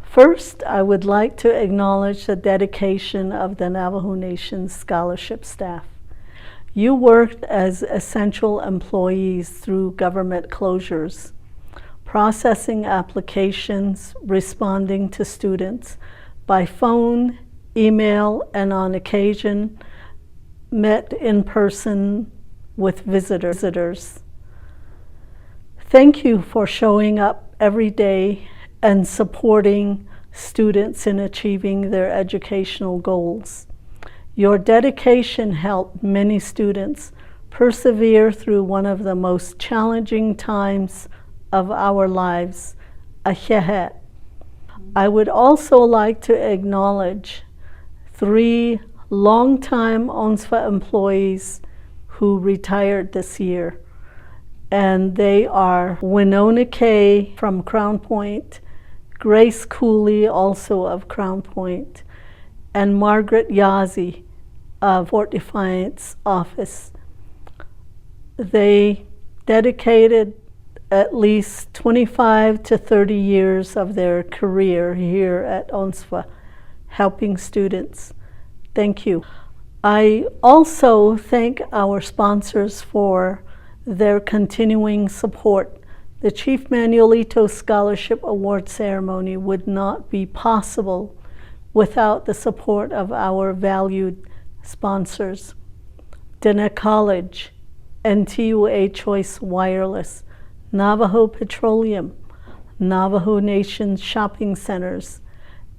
First, I would like to acknowledge the dedication of the Navajo Nation scholarship staff. You worked as essential employees through government closures, processing applications, responding to students by phone, email, and on occasion, met in person with visitors. Thank you for showing up every day and supporting students in achieving their educational goals. Your dedication helped many students persevere through one of the most challenging times of our lives, Ahehet. I would also like to acknowledge 3 longtime ONNSFA employees who retired this year. And they are Winona Kay from Crown Point, Grace Cooley, also of Crown Point, and Margaret Yazzie of Fort Defiance office. They dedicated at least 25 to 30 years of their career here at ONNSFA, helping students. Thank you. I also thank our sponsors for their continuing support. The Chief Manuelito Scholarship Award ceremony would not be possible without the support of our valued sponsors. Dene College, NTUA Choice Wireless, Navajo Petroleum, Navajo Nation Shopping Centers,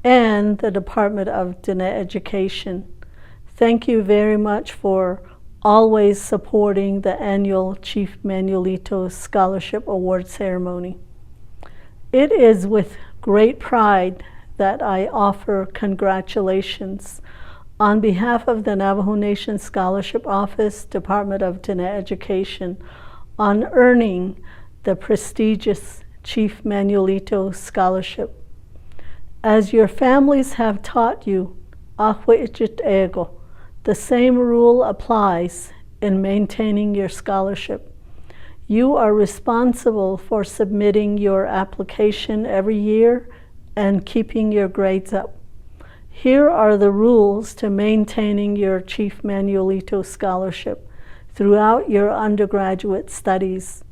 and the Department of Dene Education. Thank you very much for always supporting the annual Chief Manuelito Scholarship Award ceremony. It is with great pride that I offer congratulations on behalf of the Navajo Nation Scholarship Office, Department of Dene Education, on earning the prestigious Chief Manuelito Scholarship. As your families have taught you, Ahwejit Ego, the same rule applies in maintaining your scholarship. You are responsible for submitting your application every year and keeping your grades up. Here are the rules to maintaining your Chief Manuelito Scholarship throughout your undergraduate studies.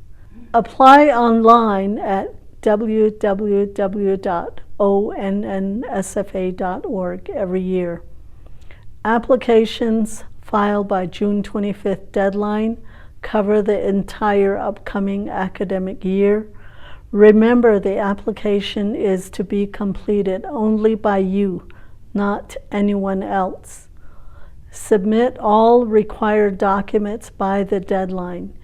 Apply online at www.ONNSFA.org every year. Applications filed by June 25th deadline cover the entire upcoming academic year. Remember, the application is to be completed only by you, not anyone else. Submit all required documents by the deadline.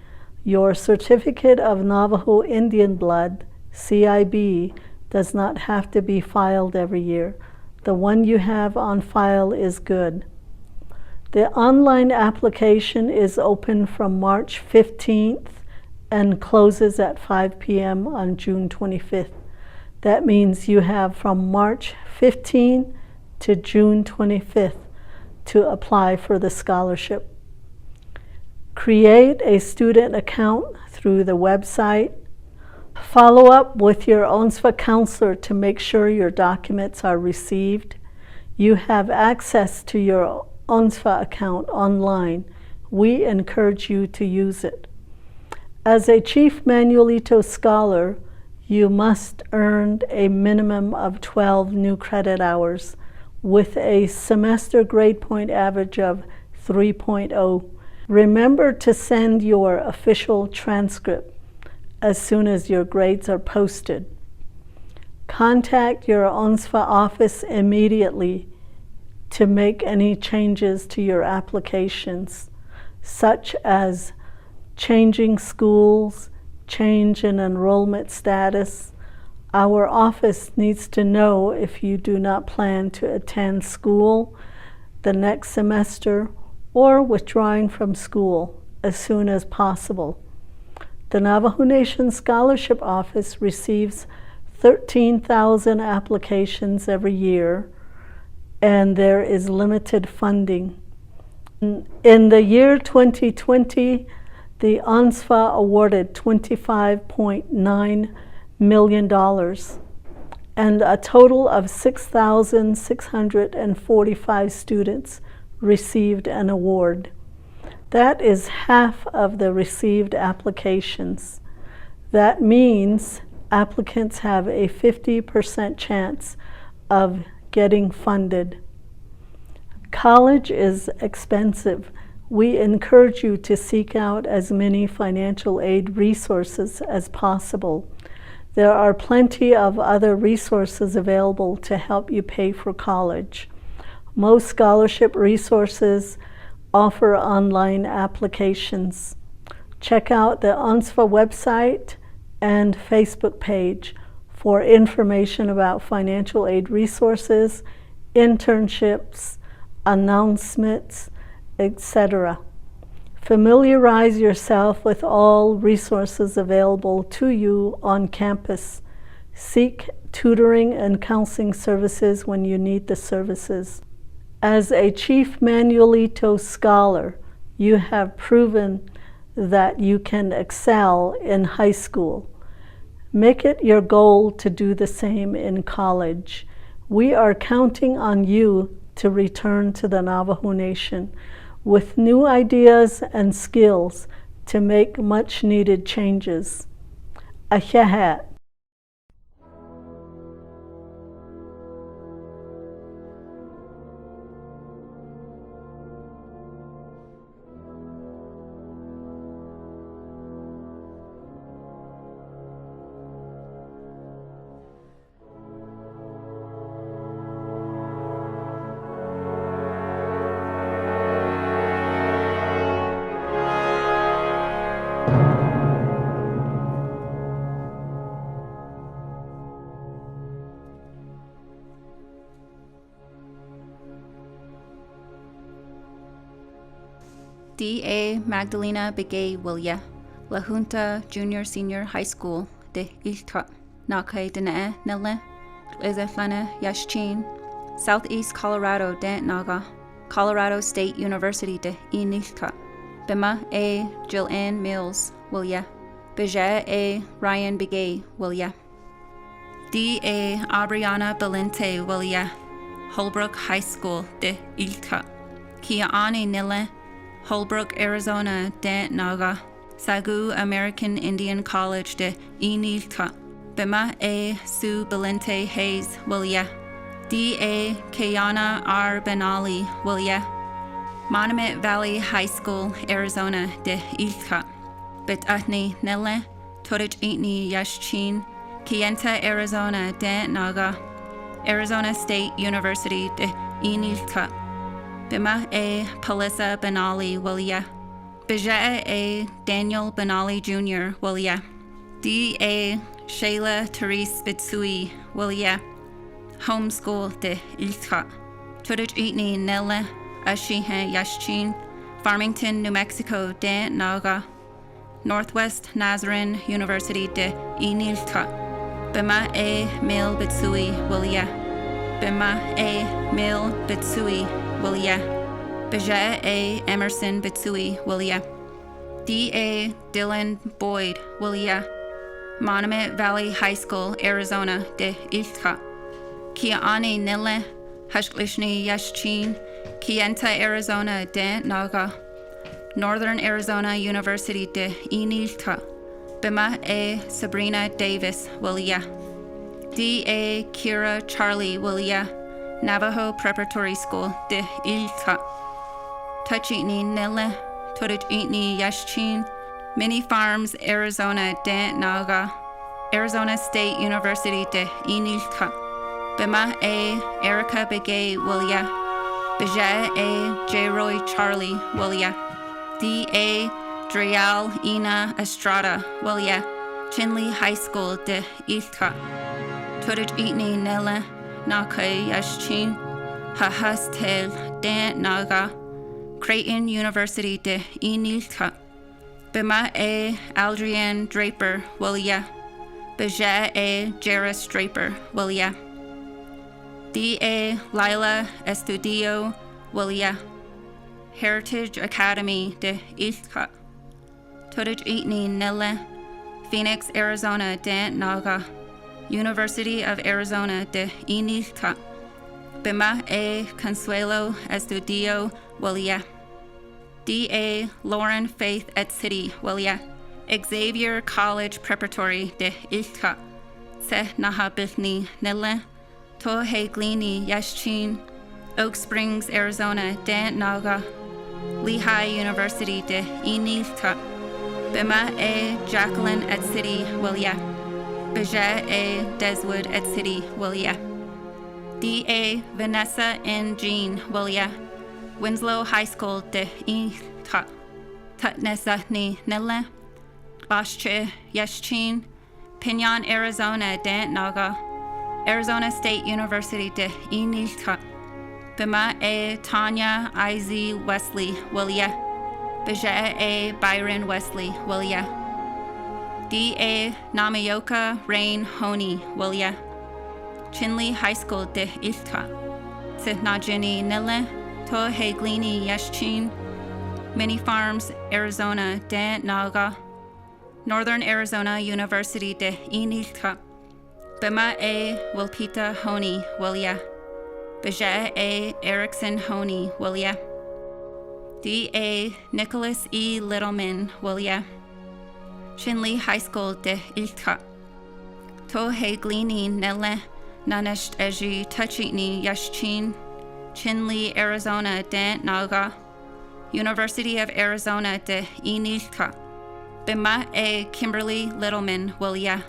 Your Certificate of Navajo Indian Blood, CIB, does not have to be filed every year. The one you have on file is good. The online application is open from March 15th and closes at 5 p.m. on June 25th. That means you have from March 15 to June 25th to apply for the scholarship. Create a student account through the website. Follow up with your ONNSFA counselor to make sure your documents are received. You have access to your ONNSFA account online. We encourage you to use it. As a Chief Manuelito Scholar, you must earn a minimum of 12 new credit hours with a semester grade point average of 3.0. Remember to send your official transcript as soon as your grades are posted. Contact your ONNSFA office immediately to make any changes to your applications, such as changing schools, change in enrollment status. Our office needs to know if you do not plan to attend school the next semester or withdrawing from school as soon as possible. The Navajo Nation Scholarship Office receives 13,000 applications every year, and there is limited funding. In the year 2020, the ONNSFA awarded $25.9 million, and a total of 6,645 students received an award. That is half of the received applications. That means applicants have a 50% chance of getting funded. College is expensive. We encourage you to seek out as many financial aid resources as possible. There are plenty of other resources available to help you pay for college. Most scholarship resources offer online applications. Check out the ONNSFA website and Facebook page for information about financial aid resources, internships, announcements, etc. Familiarize yourself with all resources available to you on campus. Seek tutoring and counseling services when you need the services. As a Chief Manuelito Scholar, you have proven that you can excel in high school. Make it your goal to do the same in college. We are counting on you to return to the Navajo Nation with new ideas and skills to make much needed changes. Ahehat. D.A. Magdalena Begay Wilya, La Junta Junior Senior High School de Iltra, Nakai Dene Nille, Lizaflana Yashchin, Southeast Colorado de Naga, Colorado State University de Iniltra, Bima A. Jill Ann Mills Wilya, Beja A. Ryan Begay Wilya, D.A. Abriana Belente Wilya, Holbrook High School de Iltra, Kiaani Nille, Holbrook, Arizona de Naga, Sagu American Indian College de Iniltra, Bima A. Sue Belente Hayes Wilya, D.A. Kayana R. Benali Wilya, Monument Valley High School, Arizona de Iltra, Betahni Nelle, Torich Itni Yashchin, Kienta, Arizona de Naga, Arizona State University de Iniltra, Bima A. Palissa Benali Wilya, Beja A. Daniel Benali Jr. Wilya, D.A. Shayla Therese Bitsui Wilya, Homeschool de Iltra, Turich Itni Nelle, Ashihe Yashchin, Farmington, New Mexico de Naga, Northwest Nazarene University de Iniltra, Bima A. Mil Bitsui Wilya, Bima A. Mil Bitsui Wilya, Beja A. Emerson Bitsui Wilya, D.A. Dylan Boyd Wilya, Monument Valley High School, Arizona de Iltra, Kiaani Nille, Hashklishni Yashchin, Kienta, Arizona de Naga, Northern Arizona University de Iniltra, Bima A. Sabrina Davis Wilya, D.A. Kira Charlie Wilya, Navajo Preparatory School de Iltra, Tuchitni Nille, Torich Yashchin, Mini Farms, Arizona de Naga, Arizona State University de Iniltra, Bima A. Erica Begay Wilya, Beja A. J. Roy Charlie Wilya, D.A. Dreal Ina Estrada Wilya, Chinle High School de Iltra, Torich Nille, Nakai Yashchin, Hahastel de Naga, Creighton University de Iniltra, Bima A. Aldrian Draper Wilya, Beja A. Jairus Draper Wilya, D.A. Lila Estudio Wilya, Heritage Academy de Iltra, Torich Nille, Phoenix, Arizona de Naga, University of Arizona de Iniltra, Bima A. Consuelo Estudio Wilya, D.A. Lauren Faith et City Wilya, Xavier College Preparatory de Iltra, Se Nahabithni Nille, Tohe Glini Yashchin, Oak Springs, Arizona de Naga, Lehigh University de Iniltra, Bima A. Jacqueline et City Wilya, Beja A. Deswood et City Wilya, D.A. Vanessa N. Jean Wilya, Winslow High School de Iltra, Tutnesahni Nille, Bashche Yashchin, Pinon, Arizona de Naga, Arizona State University de Iniltra, Bima A. Tanya I.Z. Wesley Wilya, Beja A. Byron Wesley Wilya, D.A. Namayoka Rain Honey Wilya, Chinle High School de Iltra, Sitnajini Nille, Tohe Glini Yashchin, Mini Farms, Arizona de Naga, Northern Arizona University de Iniltra, Bima A. Wilpita Honey Wilya, Beja A. Erickson Honey, Willia. D.A. Nicholas E. Littleman, Willia. Chinle High School de Ilka. Tohe Glini Nele Nanesht Eji Tachitni Yashchin. Chinle, Arizona de Naga. University of Arizona de Inilka. Bima A. Kimberly Littleman, Willia.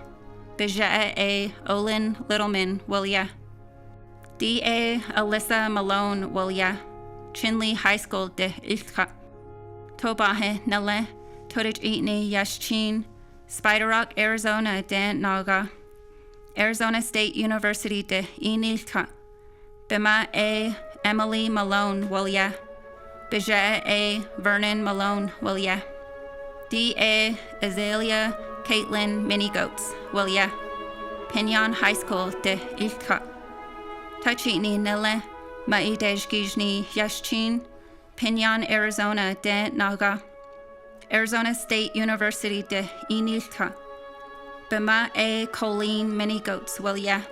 Beja A. Olin Littleman, Willia. D.A. Alyssa Malone, Willia. Chinle High School de Ilka. Tobahe Nele Todich Itni Yashchin. Spider Rock, Arizona de Naga. Arizona State University de Inilka. Bima A. Emily Malone, Willia. Beja A. Vernon Malone, Willia. D.A. Azalea Caitlin Minigoats, Willia. Pinyon High School de Ilka. Tachitni Nele Maidejgijni Yashchin. Pinyon, Arizona de Naga. Arizona State University de Inilka. Bima A. Colleen Minigoats, Willia.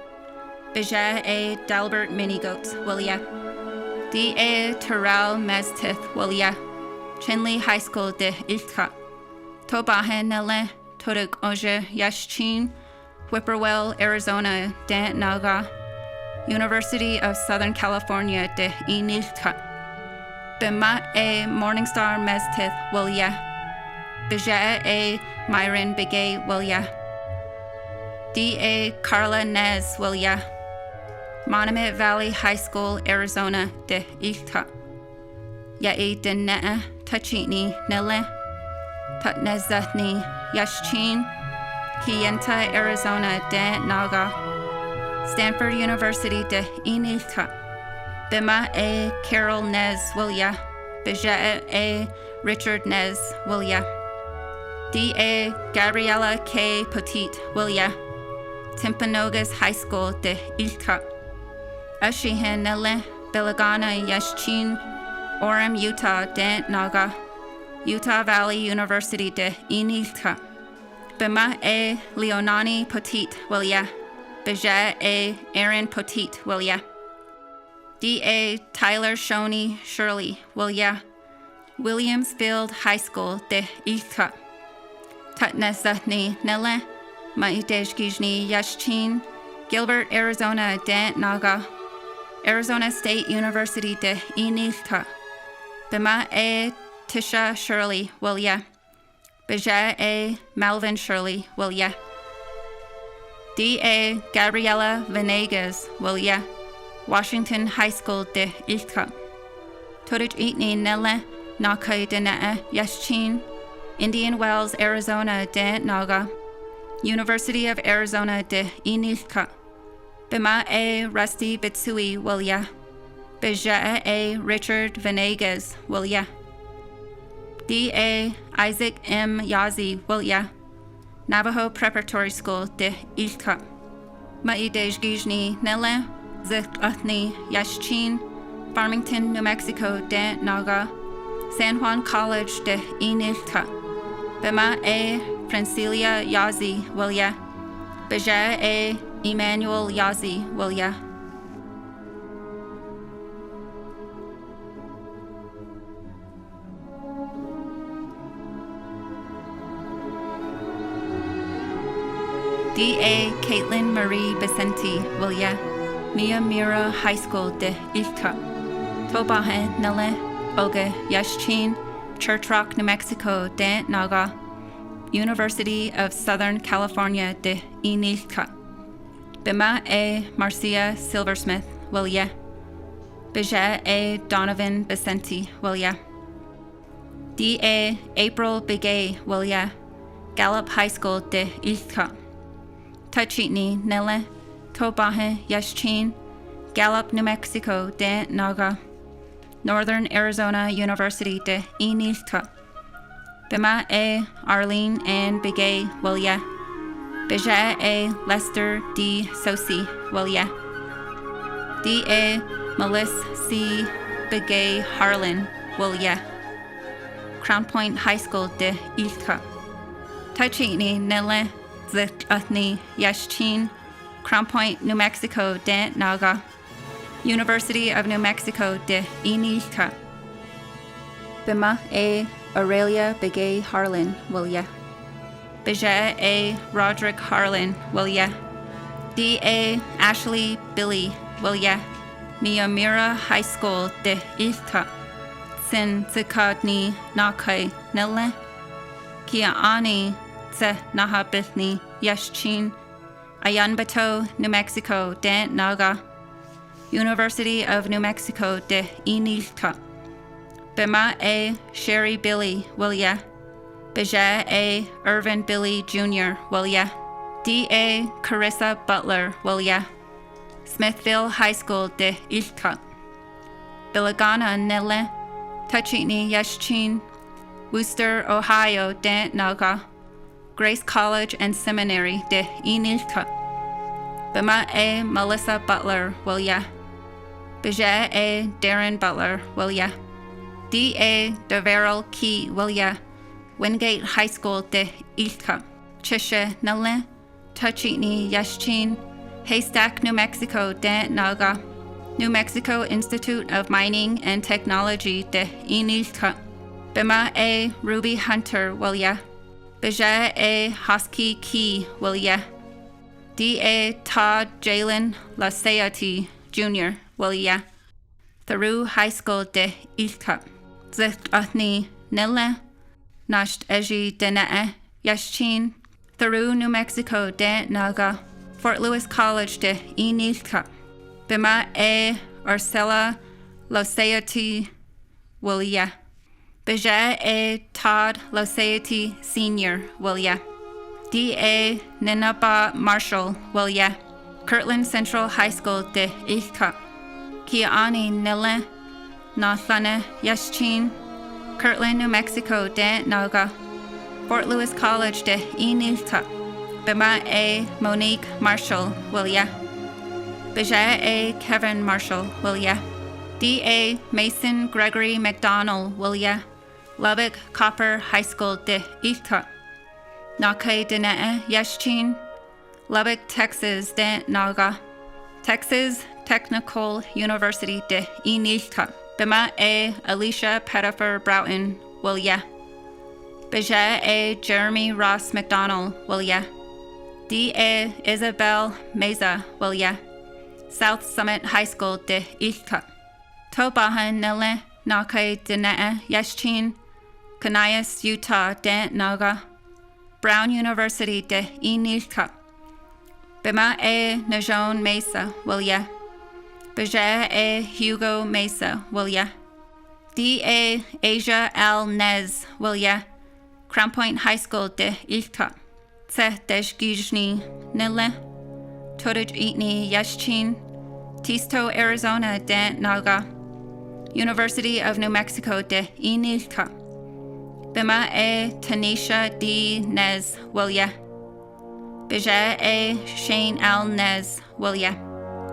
Beja A. Dalbert Minigoats, Willia. D.A. Terrell Meztith, Willia. Chinle High School de Ilka. Tobahe Nele Toduk Oje Yashchin. Whippoorwill, Arizona de Naga. University of Southern California de Inilka. Bima A. Morningstar Meztith, Willia. Beja A. Myron Begay, Willia. D.A. Carla Nez, Willia. Monument Valley High School, Arizona de Ilka. Yae de Nea Tachitni Nele. Tutnezatni Yashchin. Kiyenta, Arizona de Naga. Stanford University de Inilka. Bima A. Carol Nez, Willia. Beja A. Richard Nez, Willia. D.A. Gabriella K. Petit, Willia. Timpanogos High School de Ilka. Ashihen Nele Belagana Yashchin. Orem, Utah de Naga. Utah Valley University de Inilka. Bima A. Leonani Petit, Willia. Beja A. Aaron Petit, Willia. D.A. Tyler Shoney Shirley, Willia. Williamsfield High School de Ilka. Tutnezahni Nele Maidejgijni Yashchin. Gilbert, Arizona de Naga. Arizona State University de Inilka. Bima A. Tisha Shirley, Willia. Beja A. Malvin Shirley, Willia. D.A. Gabriela Venegas, Willia. Washington High School de Ilka. Todich Itni Nele Nakai de Nea Yashchin. Indian Wells, Arizona de Naga. University of Arizona de Inilka. Bima A. Rusty Bitsui, Willia. Beja A. Richard Venegas, Willia. D.A. Isaac M. Yazi, Willia. Navajo Preparatory School de Ilka. Maidejgijni Nele Zitlathni Yashchin. Farmington, New Mexico de Naga. San Juan College de Inilka. Bima A. Francilia Yazi, Willia. Beja A. Emmanuel Yazi, Willia. D.A. Caitlin Marie Vicente, Willia. Mia Mira High School de Ilka. Tobahe Nele Oge Yashchin. Church Rock, New Mexico de Naga. University of Southern California de Inilka. Bima A. Marcia Silversmith, Willia. Beja A. Donovan Vicente, Willia. D.A. April Begay, Willia. Gallup High School de Ilka. Tachitni Nele Tobahe Yashchin. Gallup, New Mexico de Naga. Northern Arizona University de Inilka. Bima A. Arlene Ann Begay, Willia. Beja A. Lester D. Sosi, Willia. D.A. Melissa C. Begay Harlan, Willia. Crown Point High School de Ilka. Tachitni Nele Zitlathni Yashchin. Crown Point, New Mexico de Naga. University of New Mexico de Inilka. Bima A. Aurelia Begay Harlan, Wilya. Beja A. Roderick Harlan, Wilya. D.A. Ashley Billy, Wilya. Miyamira High School de Ilka. Sin Zikadni Nakai Nille. Kia Ani Ze Nahabithni Yashchin. Ayanbato, New Mexico de Naga. University of New Mexico de Inilka. Bima A. Sherry Billy, Wilya. Beja A. Irvin Billy Jr., Wilya. D.A. Carissa Butler, Wilya. Smithville High School de Ilka. Bilagana Nille. Tachitni Yashchin. Worcester, Ohio de Naga. Grace College and Seminary de Inilka. Bima A. Melissa Butler, Wilya. Beja A. Darren Butler, Wilya. D.A. Deverell Key, Wilya. Wingate High School de Ilka. Chisha Nille. Tachitni Yashchin. Haystack, New Mexico de Naga. New Mexico Institute of Mining and Technology de Inilka. Bima A. Ruby Hunter, Wilya. Beja A. Husky Key, Wilya. D.A. Todd Jalen Laseati Jr., Wilya. Theroux High School de Ilka. Zicht Athni Nille. Nasht Eji Denae Yashchin. Theroux, New Mexico de Naga. Fort Lewis College de Inilka. Bima A. Ursula Laseati, Wilya. Beja A. Todd Laseati Sr., Wilya. D.A. Ninaba Marshall, Wilya. Kirtland Central High School de Ilka. Kiani Nille. Nathana Yashchin. Kirtland, New Mexico de Naga. Fort Lewis College de Inilka. Bima A. Monique Marshall, Wilya. Beja A. Kevin Marshall, Wilya. D.A. Mason Gregory McDonald, Wilya. Lubbock Copper High School de Ilka. Nakai Dene Yashchin. Lubbock, Texas de Naga. Texas Technical University de Inilka. Bima A. Alicia Pettifer Broughton, Wilya. Beja A. Jeremy Ross McDonald, Wilya. D.A. Isabel Meza, Wilya. South Summit High School de Ilka. Tobahan Nille Nakai Dene Yashchin. Canayas, Utah de Naga. Brown University de Inilka. Bima A. Najon Mesa, Wilya. Beja A. Hugo Mesa, Wilya. D.A. Asia Al Nez, Wilya. Crown Point High School de Ilka. Tse Deshgijni Nille. Todaj Itni Yashchin. Tisto, Arizona de Naga. University of New Mexico de Inilka. Bima A. Tanisha D. Nez, Wilya. Beja A. Shane Al Nez, Wilya.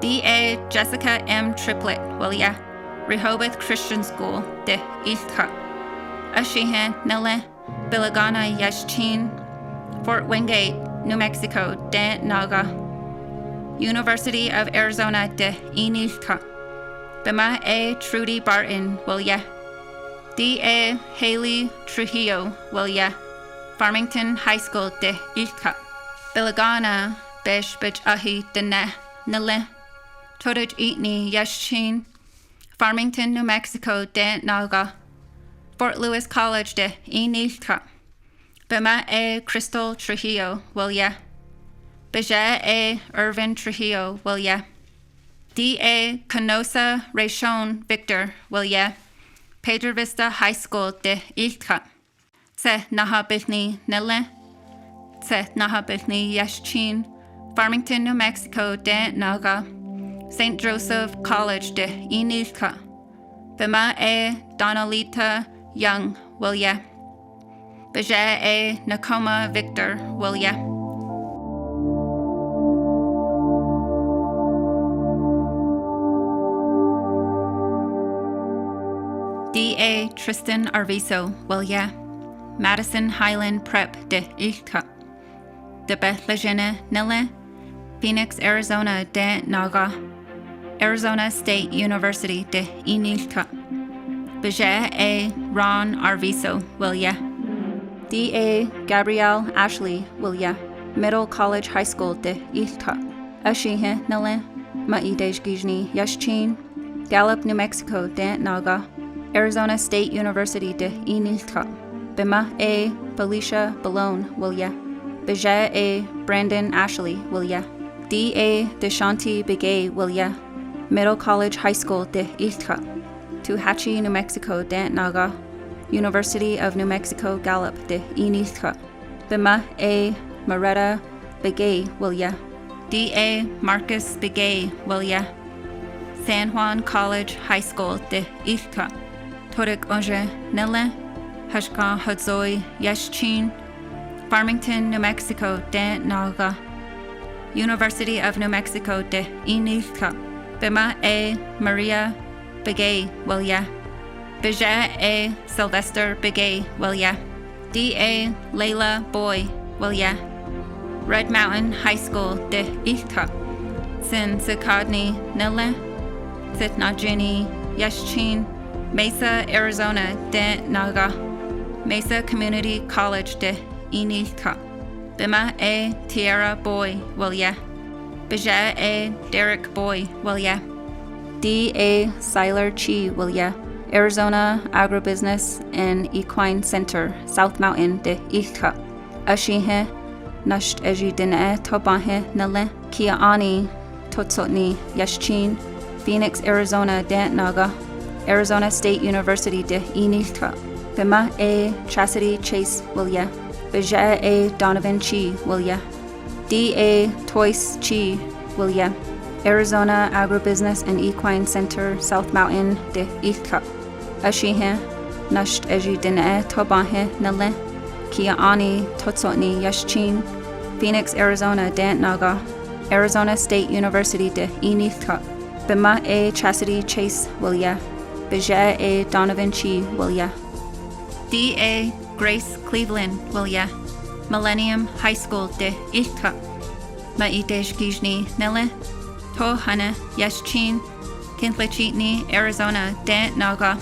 D.A. Jessica M. Triplett, Wilya. Rehoboth Christian School de Ilka. Ashihan Nille. Bilagana Yashchin. Fort Wingate, New Mexico de Naga. University of Arizona de Inilka. Bima A. Trudy Barton, Wilya. D.A. Haley Trujillo, Wilya. Farmington High School de Ilka. Bilagana Besh Bej Ahi Dene Nille. Todaj Itni Yashchin. Farmington, New Mexico de Naga. Fort Lewis College de Inilka. Bima A. Crystal Trujillo, Wilya. Beja A. Irvin Trujillo, Wilya. D.A. Canosa Rayshon Victor, Wilya. Pedro Vista High School de Ilka. Tse Nahabithni Nille. Tse Nahabithni Yashchin. Farmington, New Mexico de Naga. St. Joseph College de Inilka. Bima A. Donalita Young, Wilya. Beja A. Nakoma Victor, Wilya. D.A. Tristan Arviso, Wilya. Madison Highland Prep de Ilka. De Bethlehem Nille. Phoenix, Arizona de Naga. Arizona State University de Inilka. Beje A. Ron Arviso, Wilya. D.A. Gabrielle Ashley, Wilya. Middle College High School de Ilka. Ashihe Nale, Maidej Gijni Yashchin. Gallup, New Mexico de Naga. Arizona State University de Inilka. Bima A. Felicia Balone, Wilya. Beje A. Brandon Ashley, Wilya. D.A. Deshanti Begay, Wilya. Middle College High School de Ilka. Tuhachi, New Mexico de Naga. University of New Mexico Gallup de Inilka. Bima A. Moretta Begay, Wilya. D.A. Marcus Begay, Wilya. San Juan College High School de Ilka. Torik Onje Nele. Hashka Hadzoi Yashchin. Farmington, New Mexico de Naga. University of New Mexico de Inilka. Bima A. Maria Begay, Wilya. Beja A. Sylvester Begay, Wilya. D.A. Layla Boy, Wilya. Red Mountain High School de Ilka. Sin Sikadni Nile. Sitnajini Yashchin. Mesa, Arizona de Naga. Mesa Community College de Inilka. Bima A. Tierra Boy, Wilya. Beja A. Derek Boy, Wilya. D.A. Siler Chi, Wilya. Arizona Agribusiness and Equine Center, South Mountain de Ilka. Ashihe Nasht Eji Dine Tobahe Nale. Kia Ani Totsotni Yashchin. Phoenix, Arizona de Naga. Arizona State University de Inilka. Bima A. Chastity Chase, Wilya. Beja A. Donovan Chi, Wilya. D.A. Toyce Chi, Wilya. Arizona Agribusiness and Equine Center, South Mountain de Ilka. Ashihe Nasht Eji Dine Tobahe Nale. Kia Ani Totsotni Yashchin. Phoenix, Arizona de Naga. Arizona State University de Inilka. Bima A. Chastity Chase, Wilya. Beja A. Donovan Chi, Wilya. D.A. Grace Cleveland, Wilya. Millennium High School de Ilka. Maidej Gijni Nele. Tohana Yashchin. Kintlachitni, Arizona de Naga.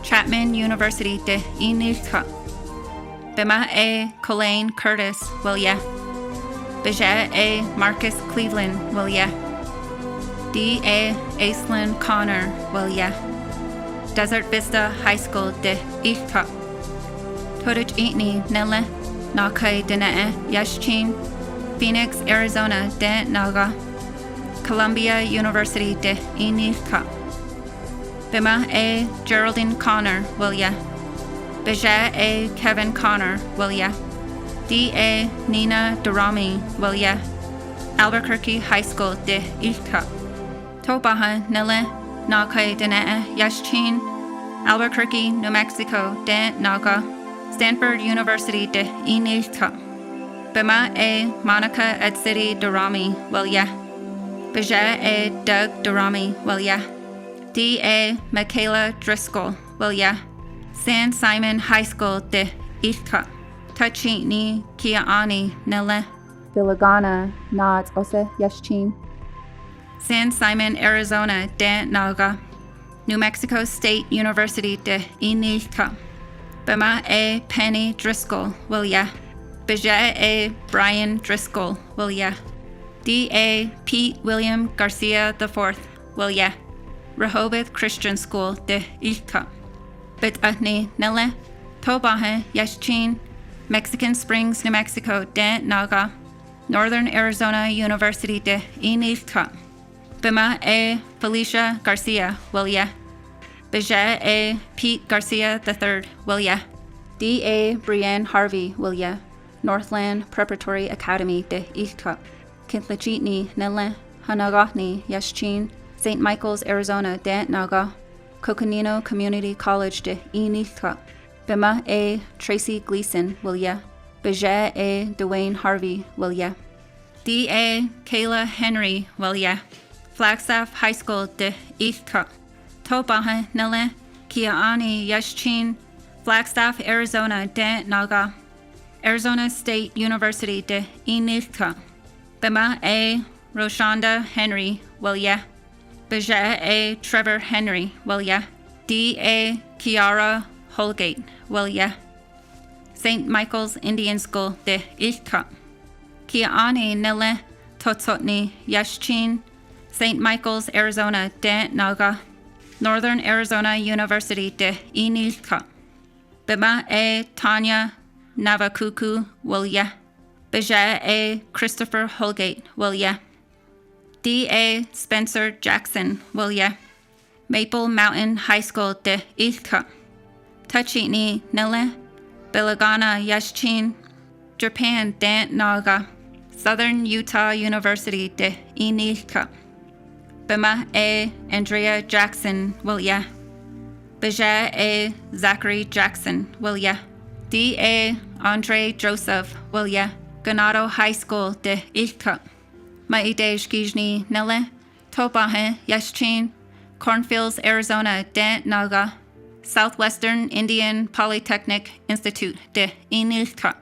Chapman University de Inilka. Bima A. Colleen Curtis, Wilya. Beja A. Marcus Cleveland, Wilya. D.A. Aislinn Connor, Wilya. Desert Vista High School de Ilka. Todich Itni Nele. Nakai Dine Yashchin. Phoenix, Arizona de Naga. Columbia University de Inilka. Bima A. Geraldine Connor, Wilya. Beja A. Kevin Connor, Wilya. D.A. Nina Durami, Wilya. Albuquerque High School de Ilka. Tobaha Nele. Nakai Dine Yashchin. Albuquerque, New Mexico de Naga. Stanford University de Inilka. Bima A. Monica Edsity Durami, Wilya. Beja A. Doug Durami, Wilya. D.A. Michaela Driscoll, Wilya. San Simon High School de Ilka. Tachitni Kia Ani Nele. Vilagana Nads Ose Yashchin. San Simon, Arizona de Naga. New Mexico State University de Inilka. Bima A. Penny Driscoll, Wilya. Beja A. Brian Driscoll, Wilya. D.A. Pete William Garcia IV, Wilya. Rehoboth Christian School de Ilka. Bitahni Nele. Tobahe Yashchin. Mexican Springs, New Mexico de Naga. Northern Arizona University de Inilka. Bima A. Felicia Garcia, Wilya. Beja A. Pete Garcia III, Wilya. D.A. Brienne Harvey, Wilya. Northland Preparatory Academy de Ilka. Kintlachitni Nele. Hanagahni Yashchin. St. Michael's, Arizona de Naga. Coconino Community College de Inilka. Bima A. Tracy Gleason, Wilya. Beja A. Dwayne Harvey, Wilya. D.A. Kayla Henry, Wilya. Flagstaff High School de Ilka. Tobaha Nele. Kia Ani Yashchin. Flagstaff, Arizona de Naga. Arizona State University de Inilka. Bima A. Roshonda Henry, Wilya. Baja A. Trevor Henry, will ya. D. A. Kiara Holgate, will ya. St. Michael's Indian School de Ilka. Kiani Nile Totsotni Yashchin, St. Michael's, Arizona de Naga. Northern Arizona University de Inilka. Bima A. Tanya Navakuku, will ya. Baja A. Christopher Holgate, will ya. D. A. Spencer Jackson, will ya. Maple Mountain High School de Ilka. Tachini Nile Bilagana Yashchin, Japan de Naga. Southern Utah University de Inilka. Bima A. Andrea Jackson, will ya. Baja A. Zachary Jackson, will ya. D. A. Andre Joseph, will ya. Ganado High School de Ilka. Maidej Gijni Nile, Topahe Yashchin, Cornfields, Arizona de Naga. Southwestern Indian Polytechnic Institute de Inilka.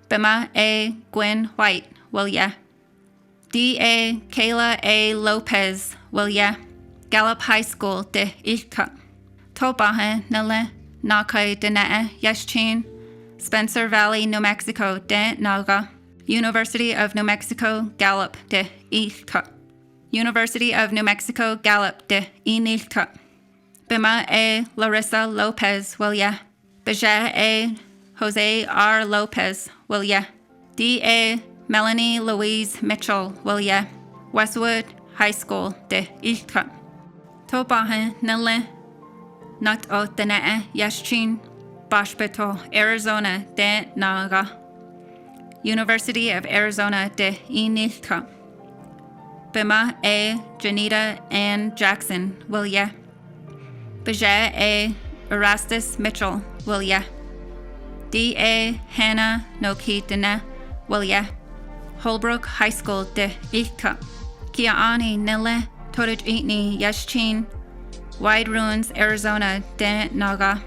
Bima A. Gwen White, will ya. D. A. Kayla A. Lopez, will ya. Gallup High School de Ilka. Topahe Nile, Nakai Dene Yashchin, Spencer Valley, New Mexico de Naga. University of New Mexico, Gallup de Ilka. University of New Mexico, Gallup de Inilka. Bima A. Larissa Lopez, will ya. Baja A. Jose R. Lopez, will ya. D. A. Melanie Louise Mitchell, will ya. Westwood High School de Ilka. Topahe Nile, Nat O Dene Yashchin, Bashpeto, Arizona de Naga. University of Arizona de Inilka. Bima A. Janita Ann Jackson, will ya. Baja A. Erastus Mitchell, will ya. D. A. Hannah Noki Dene, will ya. Holbrook High School de Ilka. Kiaani Nile Torij Itni Yashchin, Wide Ruins, Arizona de Naga.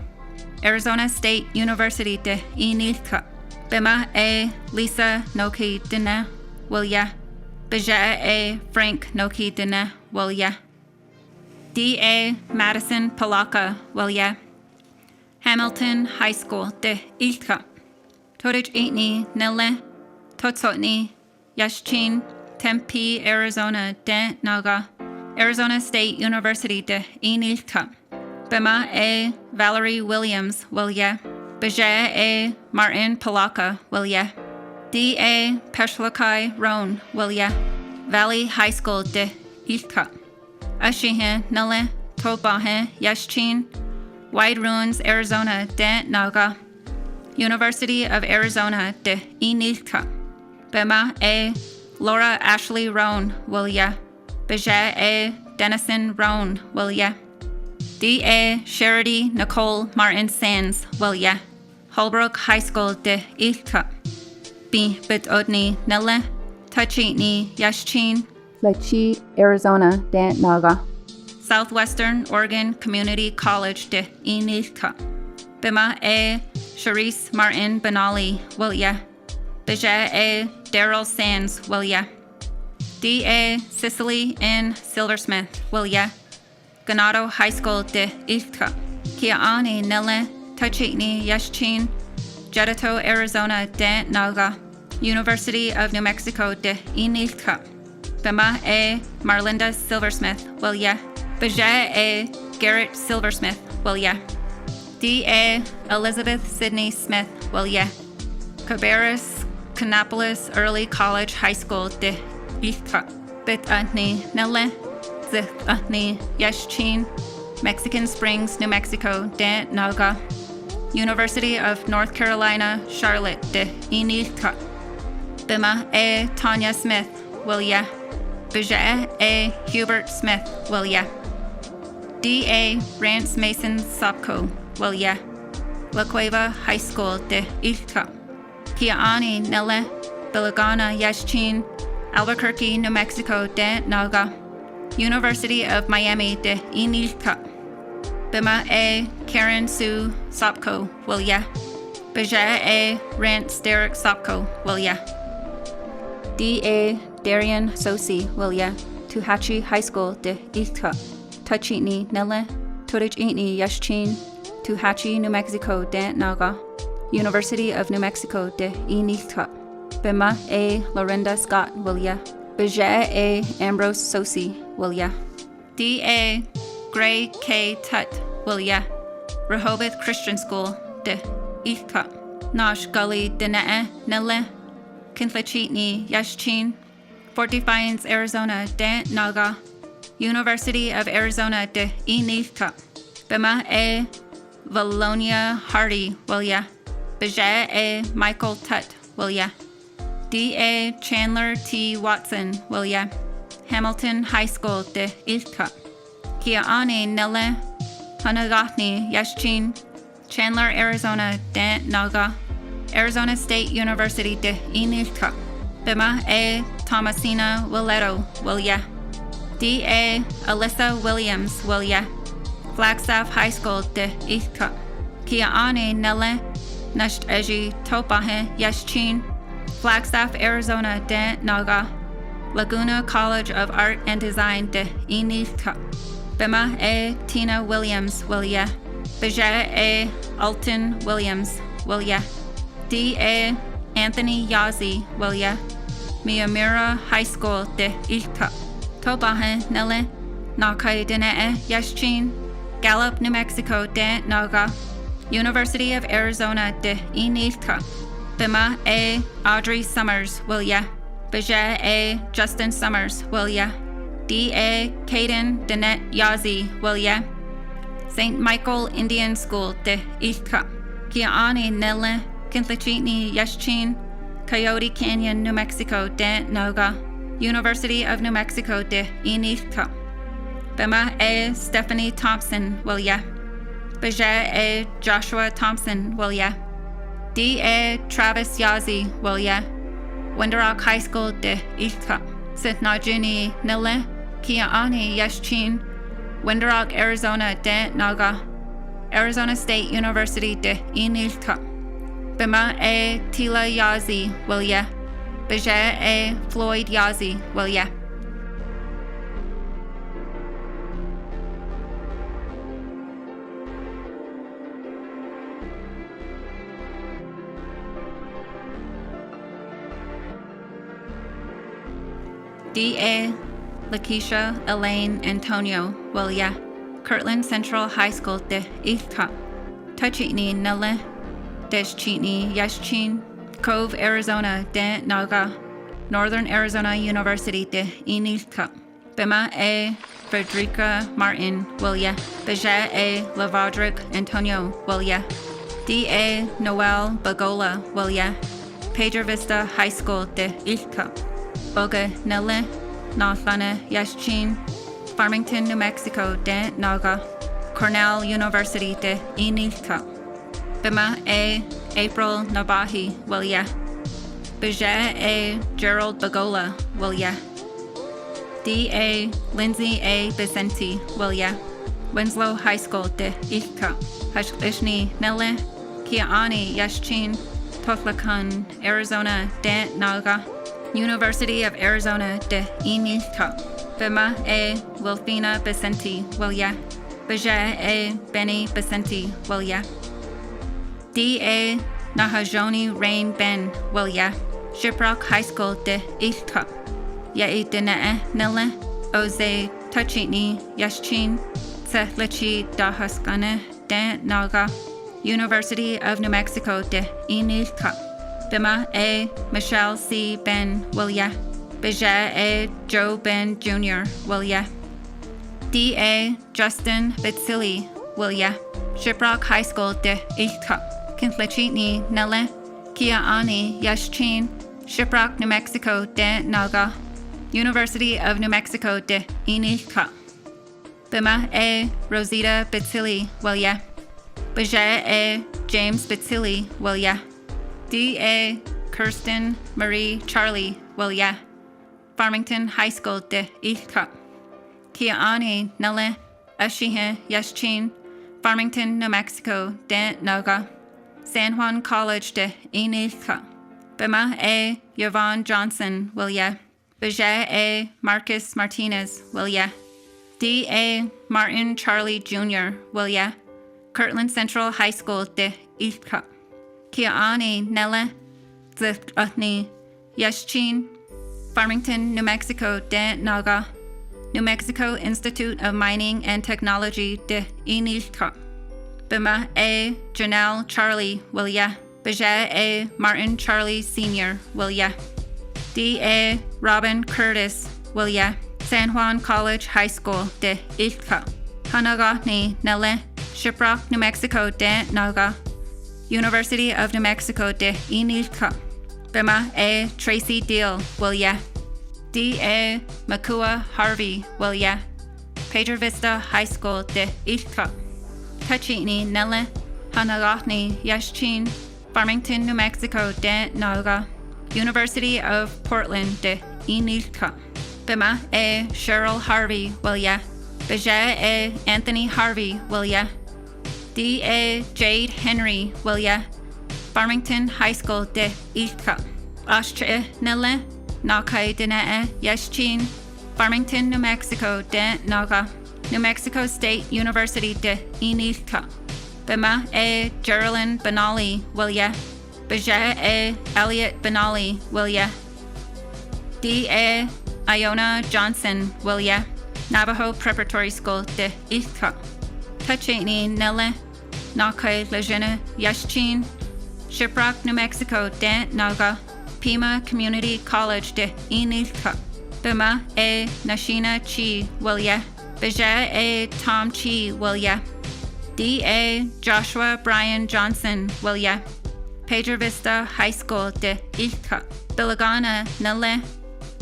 Arizona State University de Inilka. Bima A. Lisa Noki Dene, will ya. Baja A. Frank Noki Dene, will ya. D. A. Madison Palaka, will ya. Hamilton High School de Ilka. Torij Itni Nile Totsotni Yashchin, Tempe, Arizona de Naga. Arizona State University de Inilka. Bima A. Valerie Williams, will ya. Baja A. Martin Palaka, will ya. D. A. Peshlakai Roan, will ya. Valley High School de Ilka. Ashihe Nile Tobahe Yashchin, Wide Ruins, Arizona de Naga. University of Arizona de Inilka. Bima A. Laura Ashley Roan, will ya. Baja A. Dennison Roan, will ya. D. A. Charity Nicole Martin Sands, will ya. Holbrook High School de Ilka. B. Bitodni Nile Tachitni Yashchin, Lechi, Arizona de Naga. Southwestern Oregon Community College de Inilka. Bima A. Charisse Martin Benali, will ya. Baja A. Daryl Sands, will ya. D. A. Cicely N. Silversmith, will ya. Ganado High School de Ilka. Kiaani Nile Tachitni Yashchin, Jedito, Arizona de Naga. University of New Mexico de Inilka. Bima A. Marlinda Silversmith, will ya. Baja A. Garrett Silversmith, will ya. D. A. Elizabeth Sidney Smith, will ya. Cabarrus Canopolis Early College High School de Ilka. Bit Atni Nile Zith Atni Yashchin, Mexican Springs, New Mexico de Naga. University of North Carolina, Charlotte de Inilka. Bima A. Tanya Smith, will ya. Baja A. Hubert Smith, will ya. D. A. Rance Mason Sopko, will ya. La Cueva High School de Ilka. Kiaani Nile Bilagana Yashchin, Albuquerque, New Mexico de Naga. University of Miami de Inilka. Bima A. Karen Sue Sopko, will ya. Baja A. Rance Derek Sopko, will ya. D. A. Darian Sosi, will ya. Tuhachi High School de Ilka. Tuchitni Nille, Turicitni Yashchin, Tuhachi, New Mexico, Dan Naga, University of New Mexico de Inilka, Bima A. Lorinda Scott Willia, Beja A. Ambrose Sosi Willia, D. A. Gray K. Tut Willia, Rehoboth Christian School de Ilka, Nosh Gully Dinae Nille, Kintlachitni Yashchin, Fort Defiance, Arizona de Naga, University of Arizona de Inilka, Bima A. Valonia Hardy Willia, Beja A. Michael Tut Willia, D. A. Chandler T. Watson Willia, Hamilton High School de Ilka, Kiaani Nille, Hanagathni Yashchin, Chandler, Arizona de Naga, Arizona State University de Inilka, Bima A. Thomasina Willeto Willia, D. A. Alyssa Williams Willia, Flagstaff High School de Ilka, Kiaani Nille, Nasht Eji Topahe Yashchin, Flagstaff, Arizona de Naga, Laguna College of Art and Design de Inilka, Bima A. Tina Williams Willia, Beja A. Alton Williams Willia, D. A. Anthony Yazzie Willia, Miyamura High School de Ilka, Tobahe Nille, Nakai Dine Yashchin, Gallup, New Mexico de Naga, University of Arizona de Inilka, Bima A. Audrey Summers Willia, Beja A. Justin Summers Willia, D. A. Caden Danette Yazzie Willia, St. Michael Indian School de Ilka, Kiaani Nille, Kintlachitni Yashchin, Coyote Canyon, New Mexico de Naga, University of New Mexico de Inilka, Bima A. Stephanie Thompson Willia, Beja A. Joshua Thompson Willia, D. A. Travis Yazzie Willia, Winderock High School de Ilka, Sitnajuni Nille, Kiaani Yashchin, Winderock, Arizona de Naga, Arizona State University de Inilka, Bima A. Tila Yazzie Willia, Beja A. Floyd Yazzie Willia. D. A. Lakeisha Elaine Antonio Willia, Kirtland Central High School de Ilka, Tuchitni Nille, Deschitni Yashchin, Cove, Arizona de Naga, Northern Arizona University de Inilka, Bima A. Frederica Martin Willia, Beja A. Lavadric Antonio Willia, D. A. Noel Bagola Willia, Pedro Vista High School de Ilka, Boga Nille, Nathana Yashchin, Farmington, New Mexico de Naga, Cornell University de Inilka, Bima A. April Nabahi Willia, Beja A. Gerald Bagola Willia, D. A. Lindsay A. Vicente Willia, Winslow High School de Ilka, Hashklishni Nille, Kiaani Yashchin, Totlacan, Arizona de Naga, University of Arizona de Inilka, Bima A. Wilfina Vicente Willia, Beja A. Benny Vicente Willia, D. A. Nahajoni Rain Ben Willia, Shiprock High School de Ilka, Yai Dine Nille, Oze Tuchitni Yashchin, Tsetlachi Dahaskane de Naga, University of New Mexico de Inilka, Bima A. Michelle C. Ben Willia, Beja A. Joe Ben Jr. Willia, D. A. Justin Bitsili Willia, Shiprock High School de Ilka, Kintlachitni Nille, Kiaani Yashchin, Shiprock, New Mexico de Naga, University of New Mexico de Inilka, Bima A. Rosita Bitsili Willia, Beja A. James Bitsili Willia, D. A. Kirsten Marie Charlie Willia, Farmington High School de Ilka, Kiaani Nille, Ashihe Yashchin, Farmington, New Mexico de Naga, San Juan College de Inilka, Bima A. Yvonne Johnson Willia, Beja A. Marcus Martinez Willia, D.A. Martin Charlie Jr. Wilya, Kirtland Central High School de Ilka. Kiaani Nella Zithni Yashchin, Farmington, New Mexico de Naga, New Mexico Institute of Mining and Technology de Inilka. Bima A. Janelle Charlie Wilya, Baja A. Martin Charlie Sr. Wilya. D.A. Robin Curtis Wilya, San Juan College High School de Ilka. Hanagahni Nelle, Shiprock, New Mexico de Naga, University of New Mexico de Inilka. Bima A. Tracy Deal Wilya. D.A. Makua Harvey Wilya, Pedro Vista High School de Ilka. Tachini Nelle, Hanagahni Yashchin, Farmington, New Mexico de Naga, University of Portland de Inilka. Bima A. Cheryl Harvey Wilya, Baja A. Anthony Harvey Wilya. D.A. Jade Henry Wilya, Farmington High School de Ilka. Ashtre Nelle, Nakai Dinae Yashchin, Farmington, New Mexico de Naga, New Mexico State University de Inilka. Bima A. Geraldine Benali Wilya, Baja A. Elliot Benali Wilya. D.A. Iona Johnson Wilya, Navajo Preparatory School de Ilka. Tachini Nelle, Nakai Lejene Yashchin, Shiprock, New Mexico de Naga, Pima Community College de Inilka. Bima A. Nashina Chi Wilya, Baja A. Tom Chi Wilya. D.A. Joshua Brian Johnson Wilya, Pedro Vista High School de Ilka. Bilagana Nelle,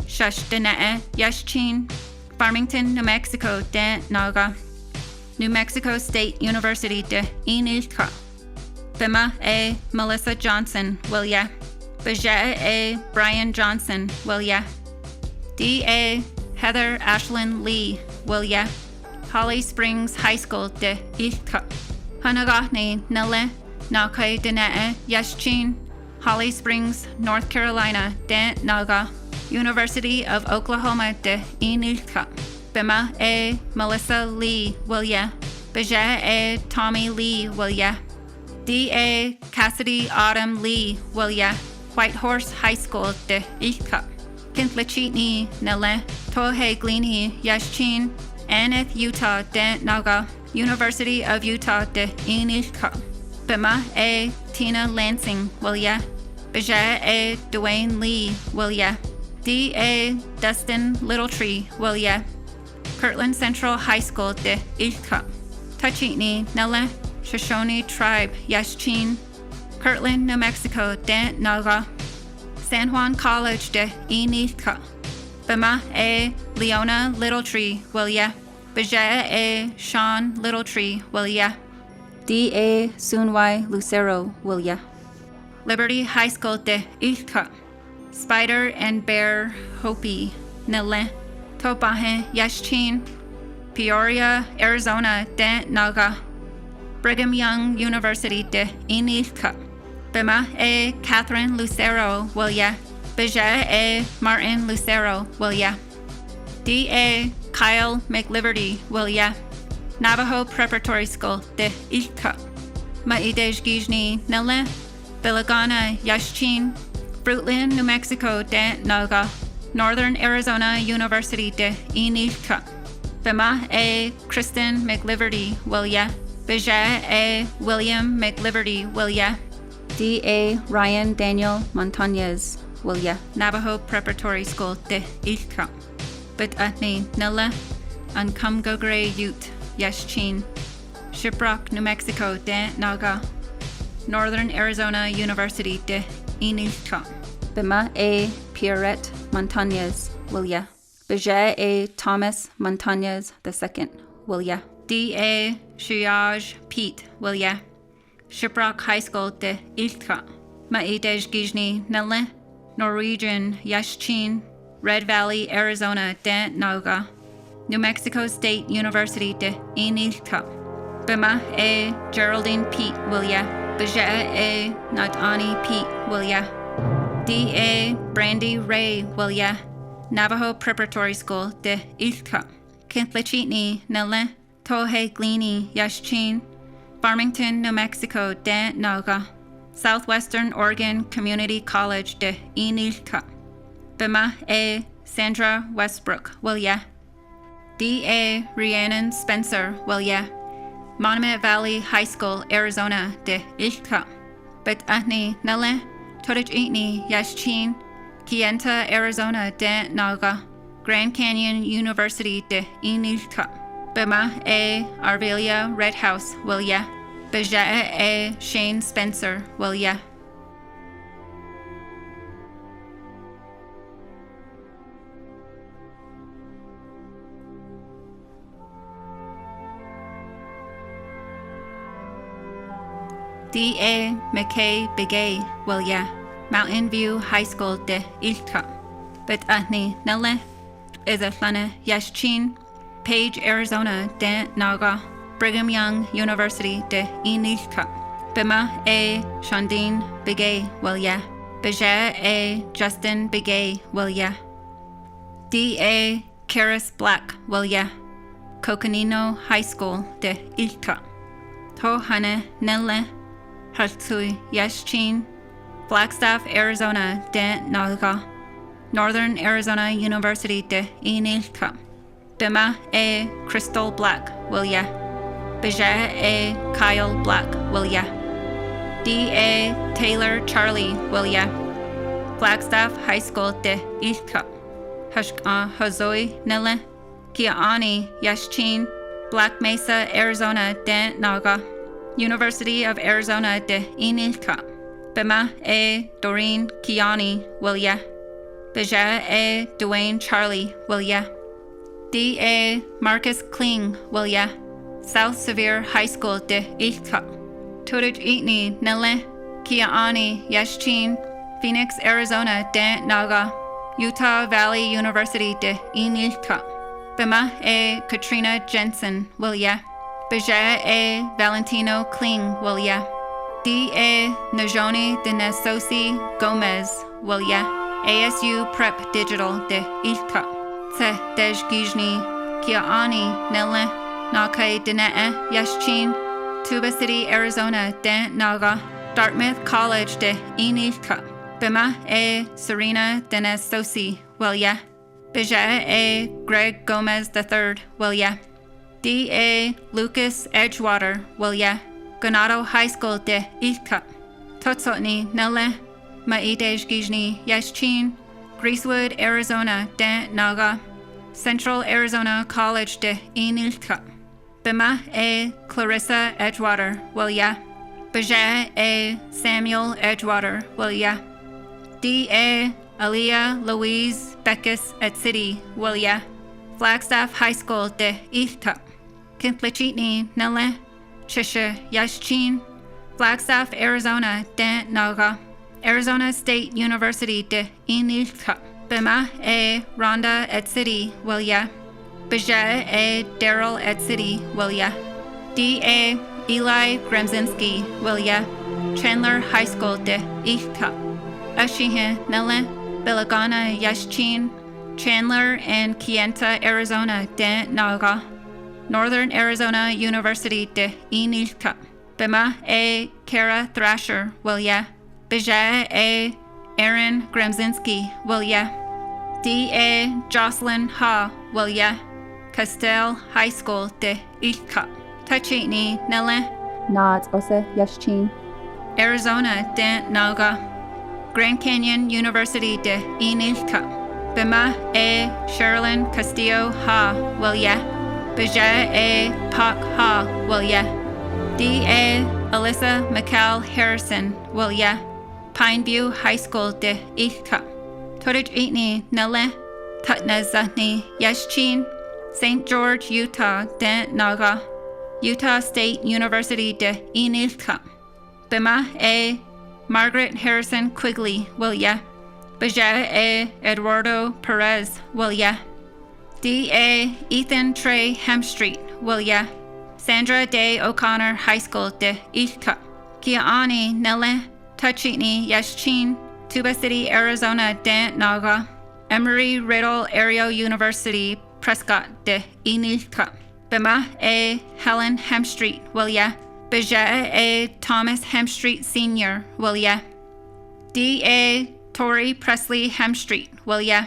Shashdanae Yashchin, Farmington, New Mexico de Naga, New Mexico State University de Inilka. Bima A. Melissa Johnson Wilya, Baja A. Brian Johnson Wilya. D.A. Heather Ashlyn Lee Wilya, Holly Springs High School de Ilka. Hanagahni Nelle, Nakai Dinae Yashchin, Holly Springs, North Carolina de Naga, University of Oklahoma de Inilka. Bima A. Melissa Lee Wilya, Baja A. Tommy Lee Wilya. D.A. Cassidy Autumn Lee Wilya, Whitehorse High School de Ilka. Kintlachitni Nelle, Tohe Glini Yashchin, Aneth Utah de Naga, University of Utah de Inilka. Bima A. Tina Lansing Wilya, Baja A. Dwayne Lee Wilya. D.A. Dustin Littletree Wilya, Kirtland Central High School de Ilka. Tachitni Nelle, Shoshone Tribe Yashchin, Kirtland, New Mexico de Naga, San Juan College de Inilka. Bima A. Leona Littletree Wilya, Baja A. Sean Littletree Wilya. D.A. Sunwai Lucero Wilya. Liberty High School de Ilka. Spider and Bear Hopi Nelle, Tobahe Yashchin, Peoria, Arizona de Naga, Brigham Young University de Inilka. Bima A. Catherine Lucero Wilya, Baja A. Martin Lucero Wilya. D.A. Kyle McLiberty Wilya, Navajo Preparatory School de Ilka. Maidej Gijni Nelle, Bilagana Yashchin, Fruitland, New Mexico de Naga, Northern Arizona University de Inilka. Bima A. Kristen McLiberty Wilya, Baja A. William McLiberty Wilya. D.A. Ryan Daniel Montañez Wilya. Navajo Preparatory School de Ilka. But Atni Nella, Ankamgogre Ute Yashchin, Shiprock, New Mexico de Naga, Northern Arizona University de Inilka. Bima A. Pierrette Montañez Wilya. Baja A. Thomas Montañez II Wilya. D.A. Shiaj Pete Wilya, Shiprock High School de Ilka. Maidej Gijni Nelle, Norwegian Yashchin, Red Valley, Arizona de Naga, New Mexico State University de Inilka. Bima A. Geraldine Pete Wilya, Baja A. Natani Pete Wilya. D.A. Brandy Ray Wilya, Navajo Preparatory School de Ilka. Kintlachitni, Nille, Tohe Glini, Yashchin, Farmington, New Mexico, de Naga, Southwestern Oregon Community College de Inilka, Bima A. Sandra Westbrook, Wilya, D.A. Rhiannon Spencer, Wilya, Monument Valley High School, Arizona, de Ilka, Bet Ahni Nele, Torich Itni, Yashchin, Kienta, Arizona, de Naga, Grand Canyon University de Inilka, Bima A. Arvelia Red House, Wilya, Beja'a A. Shane Spencer, Wilya. D.A. McKay Begay, Wilya, Mountain View High School de Ilka, Bet Ahni Nele, Izatlana Yashchin, Page, Arizona, de Naga, Brigham Young University de Inilka, Bima A. Shondine Begay, Wilya, Beja A. Justin Begay, Wilya, D.A. Karis Black, Wilya, Coconino High School de Ilka, Tohane Nele, Haltsui Yashchin, Flagstaff, Arizona, de Naga, Northern Arizona University de Inilka, Bima A. Crystal Black, Wilya, Beja A. Kyle Black, Wilya, D.A. Taylor Charlie, Wilya, Flagstaff High School de Ilka, Hashka Hazoi Nele, Kiaani Yashchin, Black Mesa, Arizona, de Naga, University of Arizona de Inilka, Bima A. Doreen Kiani, Wilya, Beja A. Dwayne Charlie, Wilya, D.A. Marcus Kling, Wilya, South Sevier High School de Ilka, Turij Itni Nele, Kiaani Yashchin, Phoenix, Arizona, de Naga, Utah Valley University de Inilka, Bima A. Katrina Jensen, Wilya, Beja A. Valentino Kling, Wilya, D.A. Najoni Dinesosi Gomez, Wilya, ASU Prep Digital de Ilka, Te Dejgijni, Kiaani Nele, Nakai Dinee Yashchin, Tuba City, Arizona, de Naga, Dartmouth College de Inilka, Bima A. Serena Dinesosi, Wilya, Beja A. Greg Gomez III, Wilya, D.A. Lucas Edgewater, Wilya, Ganado High School de Ilka, Totsotni Nele, Maidej Gijni Yashchin, Greasewood, Arizona, de Naga, Central Arizona College de Inilka, Bima A. Clarissa Edgewater, Wilya, Beja A. Samuel Edgewater, Wilya, D.A. Aliyah Louise Beckus at City, Wilya, Flagstaff High School de Ilka, Kintlachitni Nele, Chisha Yashchin, Flagstaff, Arizona, de Naga, Arizona State University de Inilka, Bima A. Rhonda at City, Wilya, Beja A. Daryl at City, Wilya, D.A. Eli Gremzinski, Wilya, Chandler High School de Ilka, Ashihe Nele, Belagana Yashchin, Chandler and Kienta, Arizona, de Naga, Northern Arizona University de Inilka, Bima A. Kara Thrasher, Wilya, Beja A. Aaron Gremzinski, Wilya, D.A. Jocelyn Ha, Wilya, Castell High School de Ilka, Tachitni Nele, Nad Ose Yashchin, Arizona, de Naga, Grand Canyon University de Inilka, Bima A. Sherilyn Castillo Ha, Wilya, Beja A. Pak Ha, Wilya, D.A. Alyssa McCall Harrison, Wilya, Pineview High School de Ilka, Torij Itni Nele, Tutna Zahni Yashchin, St. George, Utah, de Naga, Utah State University de Inilka, Bima A. Margaret Harrison Quigley, Wilya, Beja A. Eduardo Perez, Wilya, D.A. Ethan Trey Hemstreet, Wilya, Sandra Day O'Connor High School de Ilka, Kiaani Nele, Tachitni Yashchin, Tuba City, Arizona, de Naga, Emory Riddle Aereo University, Prescott de Inilka. Bema A. Helen Hemstreet, will ya? Beja A. Thomas Hemstreet Sr., will ya? D. A. Tori Presley Hemstreet, will ya?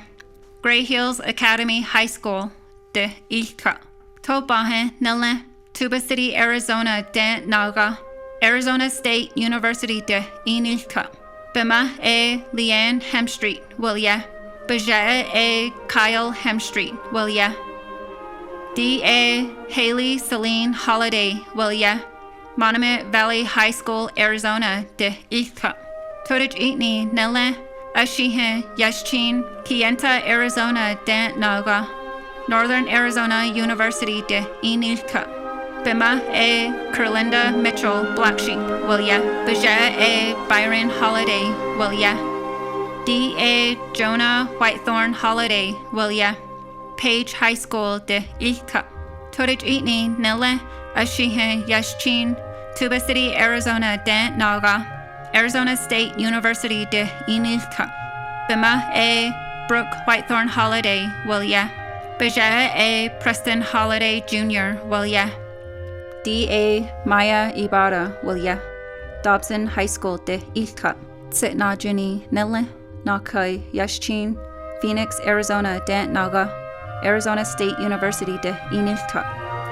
Grey Hills Academy High School de Ilka. Tobahe Nilne, Tuba City, Arizona de Naga. Arizona State University de Inilka. Bema A. Leanne Hemstreet, will ya? Beja A. Kyle Hemstreet, will ya? D. A. Haley Celine Holiday, will ya? Monument Valley High School, Arizona de Ilka. Todich Itni Nile Ashihe Yashchin Kienta, Arizona de Naga. Northern Arizona University de Inilka. Bima A. Kerlinda Mitchell Black Sheep, will ya? Beja A. Byron Holiday, will ya? D. A. Jonah Whitethorn Holiday, will ya? Page High School de Ilka. Todich Itni Nile Ashihe Yashchin Tuba City, Arizona de Naga. Arizona State University de Inilka. Bima A. Brooke Whitethorn Holiday, will ya? Beja A. Preston Holiday Jr., will ya? D. A. Maya Ibarra, will ya? Dobson High School de Ilka. Sitna Juni Nille Nakai Yashchin Phoenix, Arizona de Naga. Arizona State University de Inilka.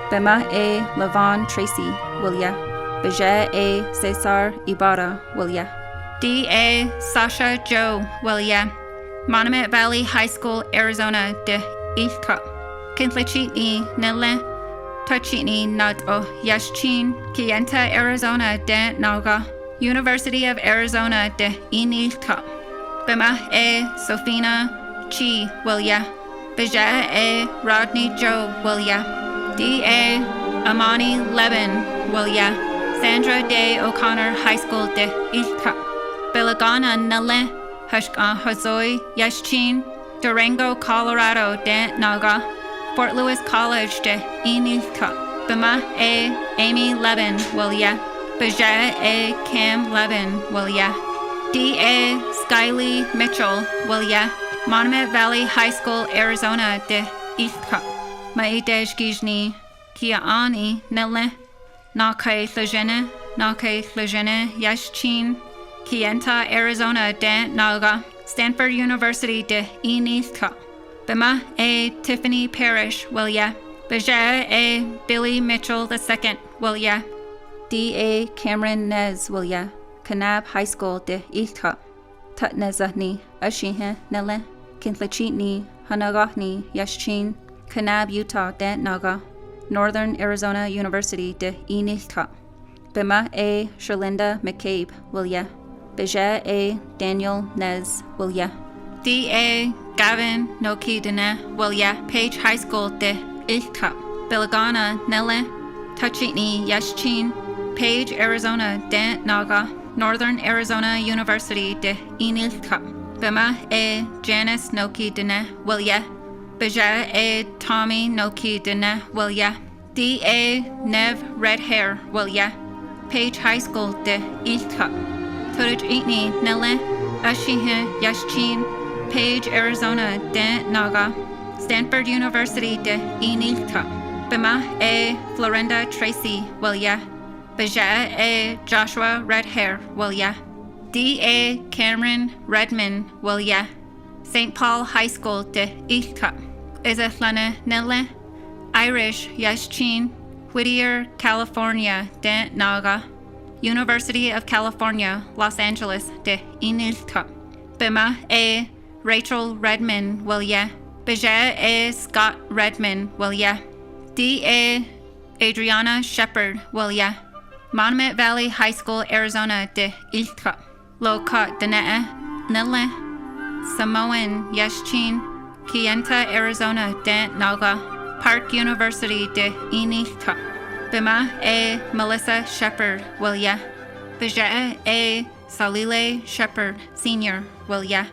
Bima A. Levon Tracy, will ya? Beja A. Cesar Ibarra, will ya? D. A. Sasha Joe, will ya? Monument Valley High School, Arizona de Ilka. Kintlachitni Nille Tachitni Nat O Yashchin Kienta, Arizona de Naga. University of Arizona de Inilka. Bima A. Sofina Chi, will ya? Beja A. Rodney Joe, will ya? D. A. Amani Levin, will ya? Sandra Day O'Connor High School de Ilka. Belagana Nale Hushka Hozoi Yashchin Durango, Colorado de Naga. Fort Lewis College de Inilka. Bima A. Amy Levin, will ya? Beja A. Cam Levin, will ya? D. A. Skylee Mitchell, will ya? Monument Valley High School, Arizona de Ilka. Maidej Gijni Kia Ani Nile Nakai Lejene Yashchin Kienta, Arizona de Naga. Stanford University de Inilka. Bima A. Tiffany Parrish, will ya? Beja A. Billy Mitchell II, will ya? D. A. Cameron Nez, will ya? Kanab High School de Ilka. Tutnezahni Ashihe Nele Kintlachitni Hanagahni Yashchin Kanab, Utah de Naga. Northern Arizona University de Inilka. Bima A. Sherlinda McCabe, will ya? Beja A. Daniel Nez, will ya? D. A. Gavin Noki Dene, will ya? Page High School de Ilka. Belagana Nele Tachitni Yashchin Page, Arizona de Naga. Northern Arizona University de Inilka. Bima A. Janice Noki Dene, will ya? Beja A. Tommy Noki Dene, will ya? D. A. Nev Red Hair, will ya? Page High School de Ilka. Tudij Itni Nile Ashihe Yashchin Page, Arizona de Naga. Stanford University de Inilka. Bima A. Florinda Tracy, will ya? Beja A. Joshua Red Hair, will ya? D. A. Cameron Redman, will ya? St. Paul High School de Ilka. Izatlana Nile Irish Yashchin Whittier, California de Naga. University of California, Los Angeles de Inilka. Bima A. Rachel Redman, will ya? Beja A. Scott Redman, will ya? D. A. Adriana Shepard, will ya? Monument Valley High School, Arizona de Ilka. Lokot Dene Nile Samoan Yashchin Kienta, Arizona de Naga. Park University de Inilka. Bima A. Melissa Shepard, will ya? Beja A. Salile Shepard Sr., will ya?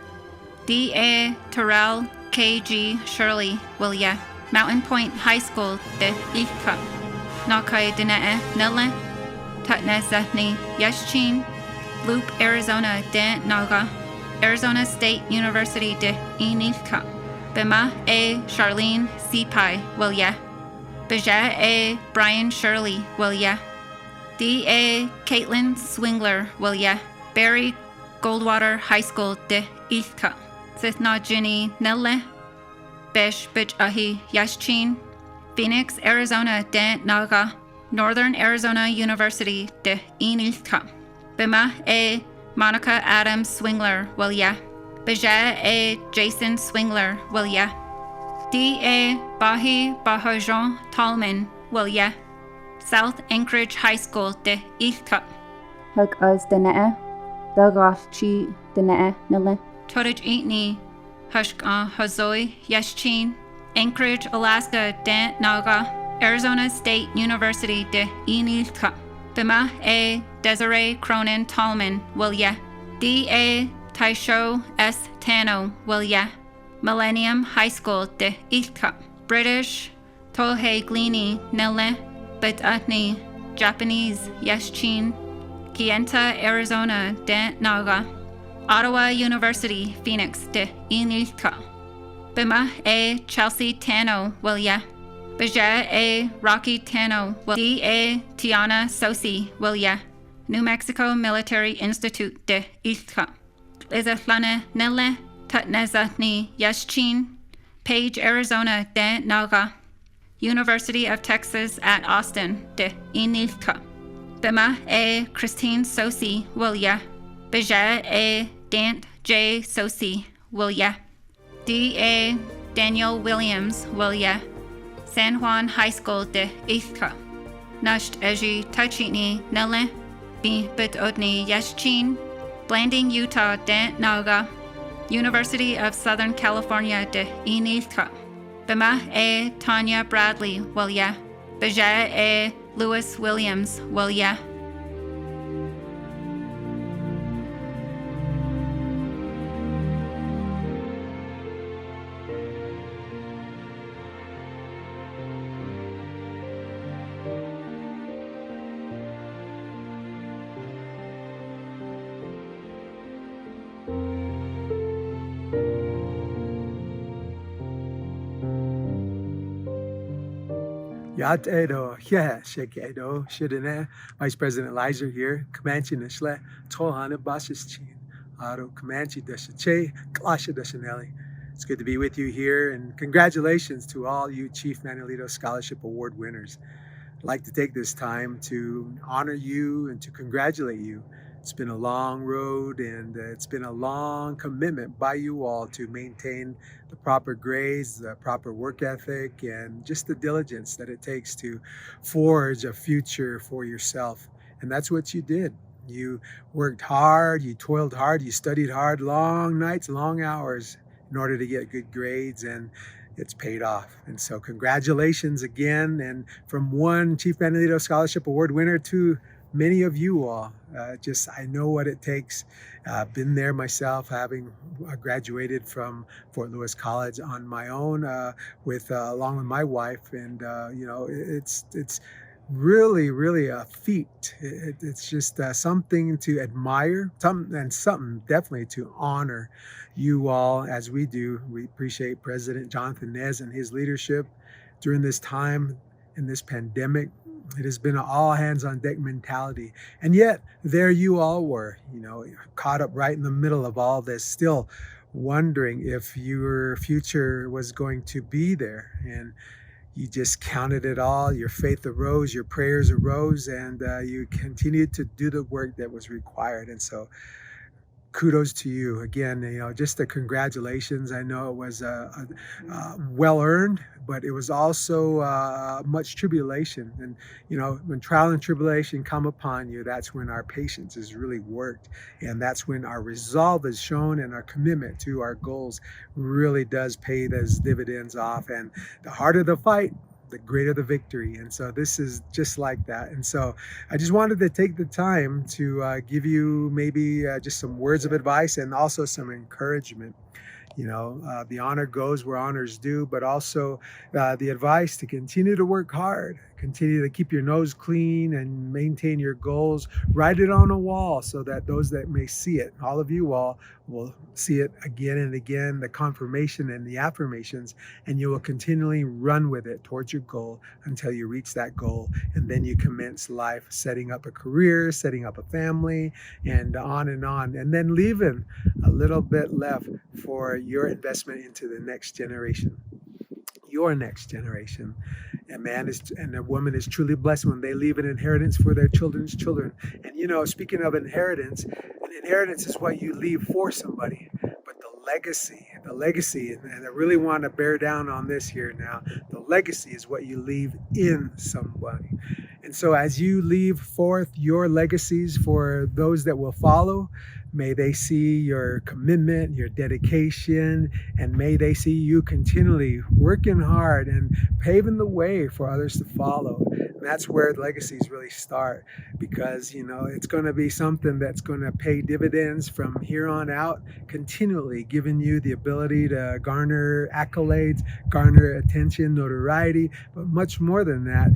D. A. Terrell K.G. Shirley, will ya? Mountain Point High School de Ilka. Nakai Dene Nile Tutne Zahni Yashchin Loop, Arizona de Naga. Arizona State University de Inilka. Bima A. Charlene Sepai, will ya. Baja A. Brian Shirley, will ya. D. A. Caitlin Swingler, will ya. Barry Goldwater High School de Ilka. Sithna Ginny Nelle. Besh Bitch Ahi Yashchin. Phoenix, Arizona de Naga. Northern Arizona University de Inilka. Bima A. Monica Adams Swingler, will ya. Baja A. Jason Swingler, will ya. D. A. Bahi Bahajan Tallman, will ya. South Anchorage High School de Ilka. Hug us the nea, Dagaf chi the nea nille. Torij Eatney, Hushka Hazoi Yashchin. Anchorage, Alaska de Naga. Arizona State University de Inilka. Bima A. Desiree Cronin Tallman, will ya. D. A. Taisho S. Tano, will ya. Millennium High School de Ilka. British, Tohei Glini Nelle. Betani, Japanese Yashchin. Kienta, Arizona de Naga. Ottawa University, Phoenix de Inilka. Bima A. Chelsea Tano, will ya. Baja A. Rocky Tano, will D. A. Tiana Sosi, will ya. New Mexico Military Institute de Ilka. Izatlana Nelle, Tutnezatni Yashchin. Page, Arizona de Naga. University of Texas at Austin de Inilka. Bima A. Christine Sosi, will ya. Baja A. Dant J. Sosi, will ya. D. A. Daniel Williams, will ya. San Juan High School de Ilka. Nasht Eji Tachini Nelle. B. Betodni Yashchin. Blanding, Utah de Naga. University of Southern California de Inilka. Bima A. Tanya Bradley, will ya. Baja A. Lewis Williams, will ya. Yat Edo, yeah, Shek Edo, Shidene, Vice President Lizer here, Comanche Nishle, Tohana Bashischin, Aro Comanche Deshache, Klasha Deshanelli. It's good to be with you here, and congratulations to all you Chief Manuelito Scholarship Award winners. I'd like to take this time to honor you and to congratulate you. It's been a long road, and it's been a long commitment by you all to maintain the proper grades, the proper work ethic, and just the diligence that it takes to forge a future for yourself. And that's what you did. You worked hard, you toiled hard, you studied hard, long nights, long hours in order to get good grades, and it's paid off. And so congratulations again. And from one Chief Manuelito Scholarship Award winner to many of you all, I know what it takes. Been there myself, having graduated from Fort Lewis College on my own, along with my wife, and it's really a feat. It's just something to admire, something definitely to honor you all as we do. We appreciate President Jonathan Nez and his leadership during this time in this pandemic. It has been an all hands on deck mentality. And yet there you all were, caught up right in the middle of all this, still wondering if your future was going to be there. And you just counted it all. Your faith arose, your prayers arose, and you continued to do the work that was required. And so kudos to you again. Just the congratulations. I know it was well earned, but it was also much tribulation. And when trial and tribulation come upon you, that's when our patience is really worked, and that's when our resolve is shown, and our commitment to our goals really does pay those dividends off. And the harder the fight, the greater the victory. And so this is just like that. And so I just wanted to take the time to give you maybe just some words of advice and also some encouragement. The honor goes where honors due, but also the advice to continue to work hard, continue to keep your nose clean and maintain your goals. Write it on a wall so that those that may see it, all of you all, will see it again and again, the confirmation and the affirmations, and you will continually run with it towards your goal until you reach that goal. And then you commence life, setting up a career, setting up a family, and on, and then leaving a little bit left for your investment into the next generation. Your next generation. A man is and a woman is truly blessed when they leave an inheritance for their children's children. And you know, speaking of inheritance, an inheritance is what you leave for somebody. But the legacy, and I really want to bear down on this here now, the legacy is what you leave in somebody. And so as you leave forth your legacies for those that will follow, may they see your commitment, your dedication, and may they see you continually working hard and paving the way for others to follow. And that's where legacies really start, because, you know, it's going to be something that's going to pay dividends from here on out, continually giving you the ability to garner accolades, garner attention, notoriety, but much more than that,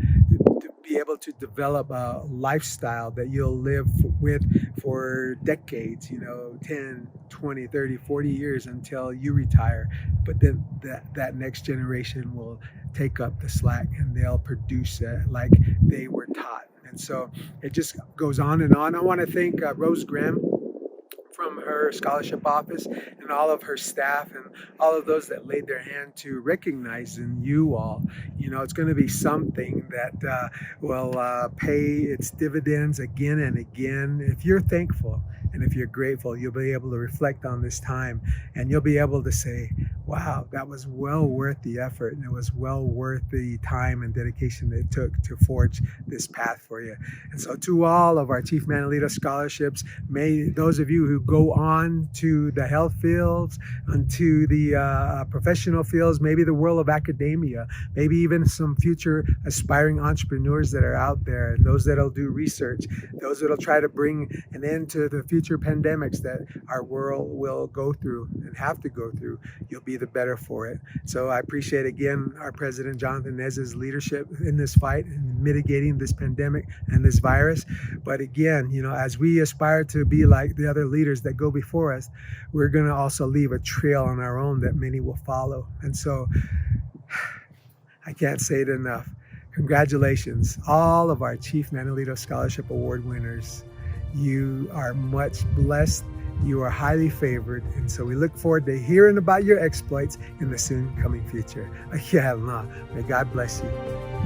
to be able to develop a lifestyle that you'll live with for decades, you know, 10, 20, 30, 40 years until you retire. But then that next generation will take up the slack and they'll produce it like they were taught. And so it just goes on and on. I want to thank Rose Graham from her scholarship office and all of her staff and all of those that laid their hand to recognizing you all. You know, it's going to be something that will pay its dividends again and again. If you're thankful and if you're grateful, you'll be able to reflect on this time and you'll be able to say, wow, that was well worth the effort and it was well worth the time and dedication that it took to forge this path for you. And so to all of our Chief Manuelito scholarships, may those of you who go on to the health fields, onto the professional fields, maybe the world of academia, maybe even some future aspiring entrepreneurs that are out there, and those that'll do research, those that'll try to bring an end to the future pandemics that our world will go through and have to go through, you'll be the better for it. So I appreciate again our President Jonathan Nez's leadership in this fight and mitigating this pandemic and this virus. But again, you know, as we aspire to be like the other leaders that go before us, we're going to also leave a trail on our own that many will follow. And so I can't say it enough. Congratulations, all of our Chief Manuelito Scholarship Award winners. You are much blessed. You are highly favored. And so we look forward to hearing about your exploits in the soon coming future. May God bless you.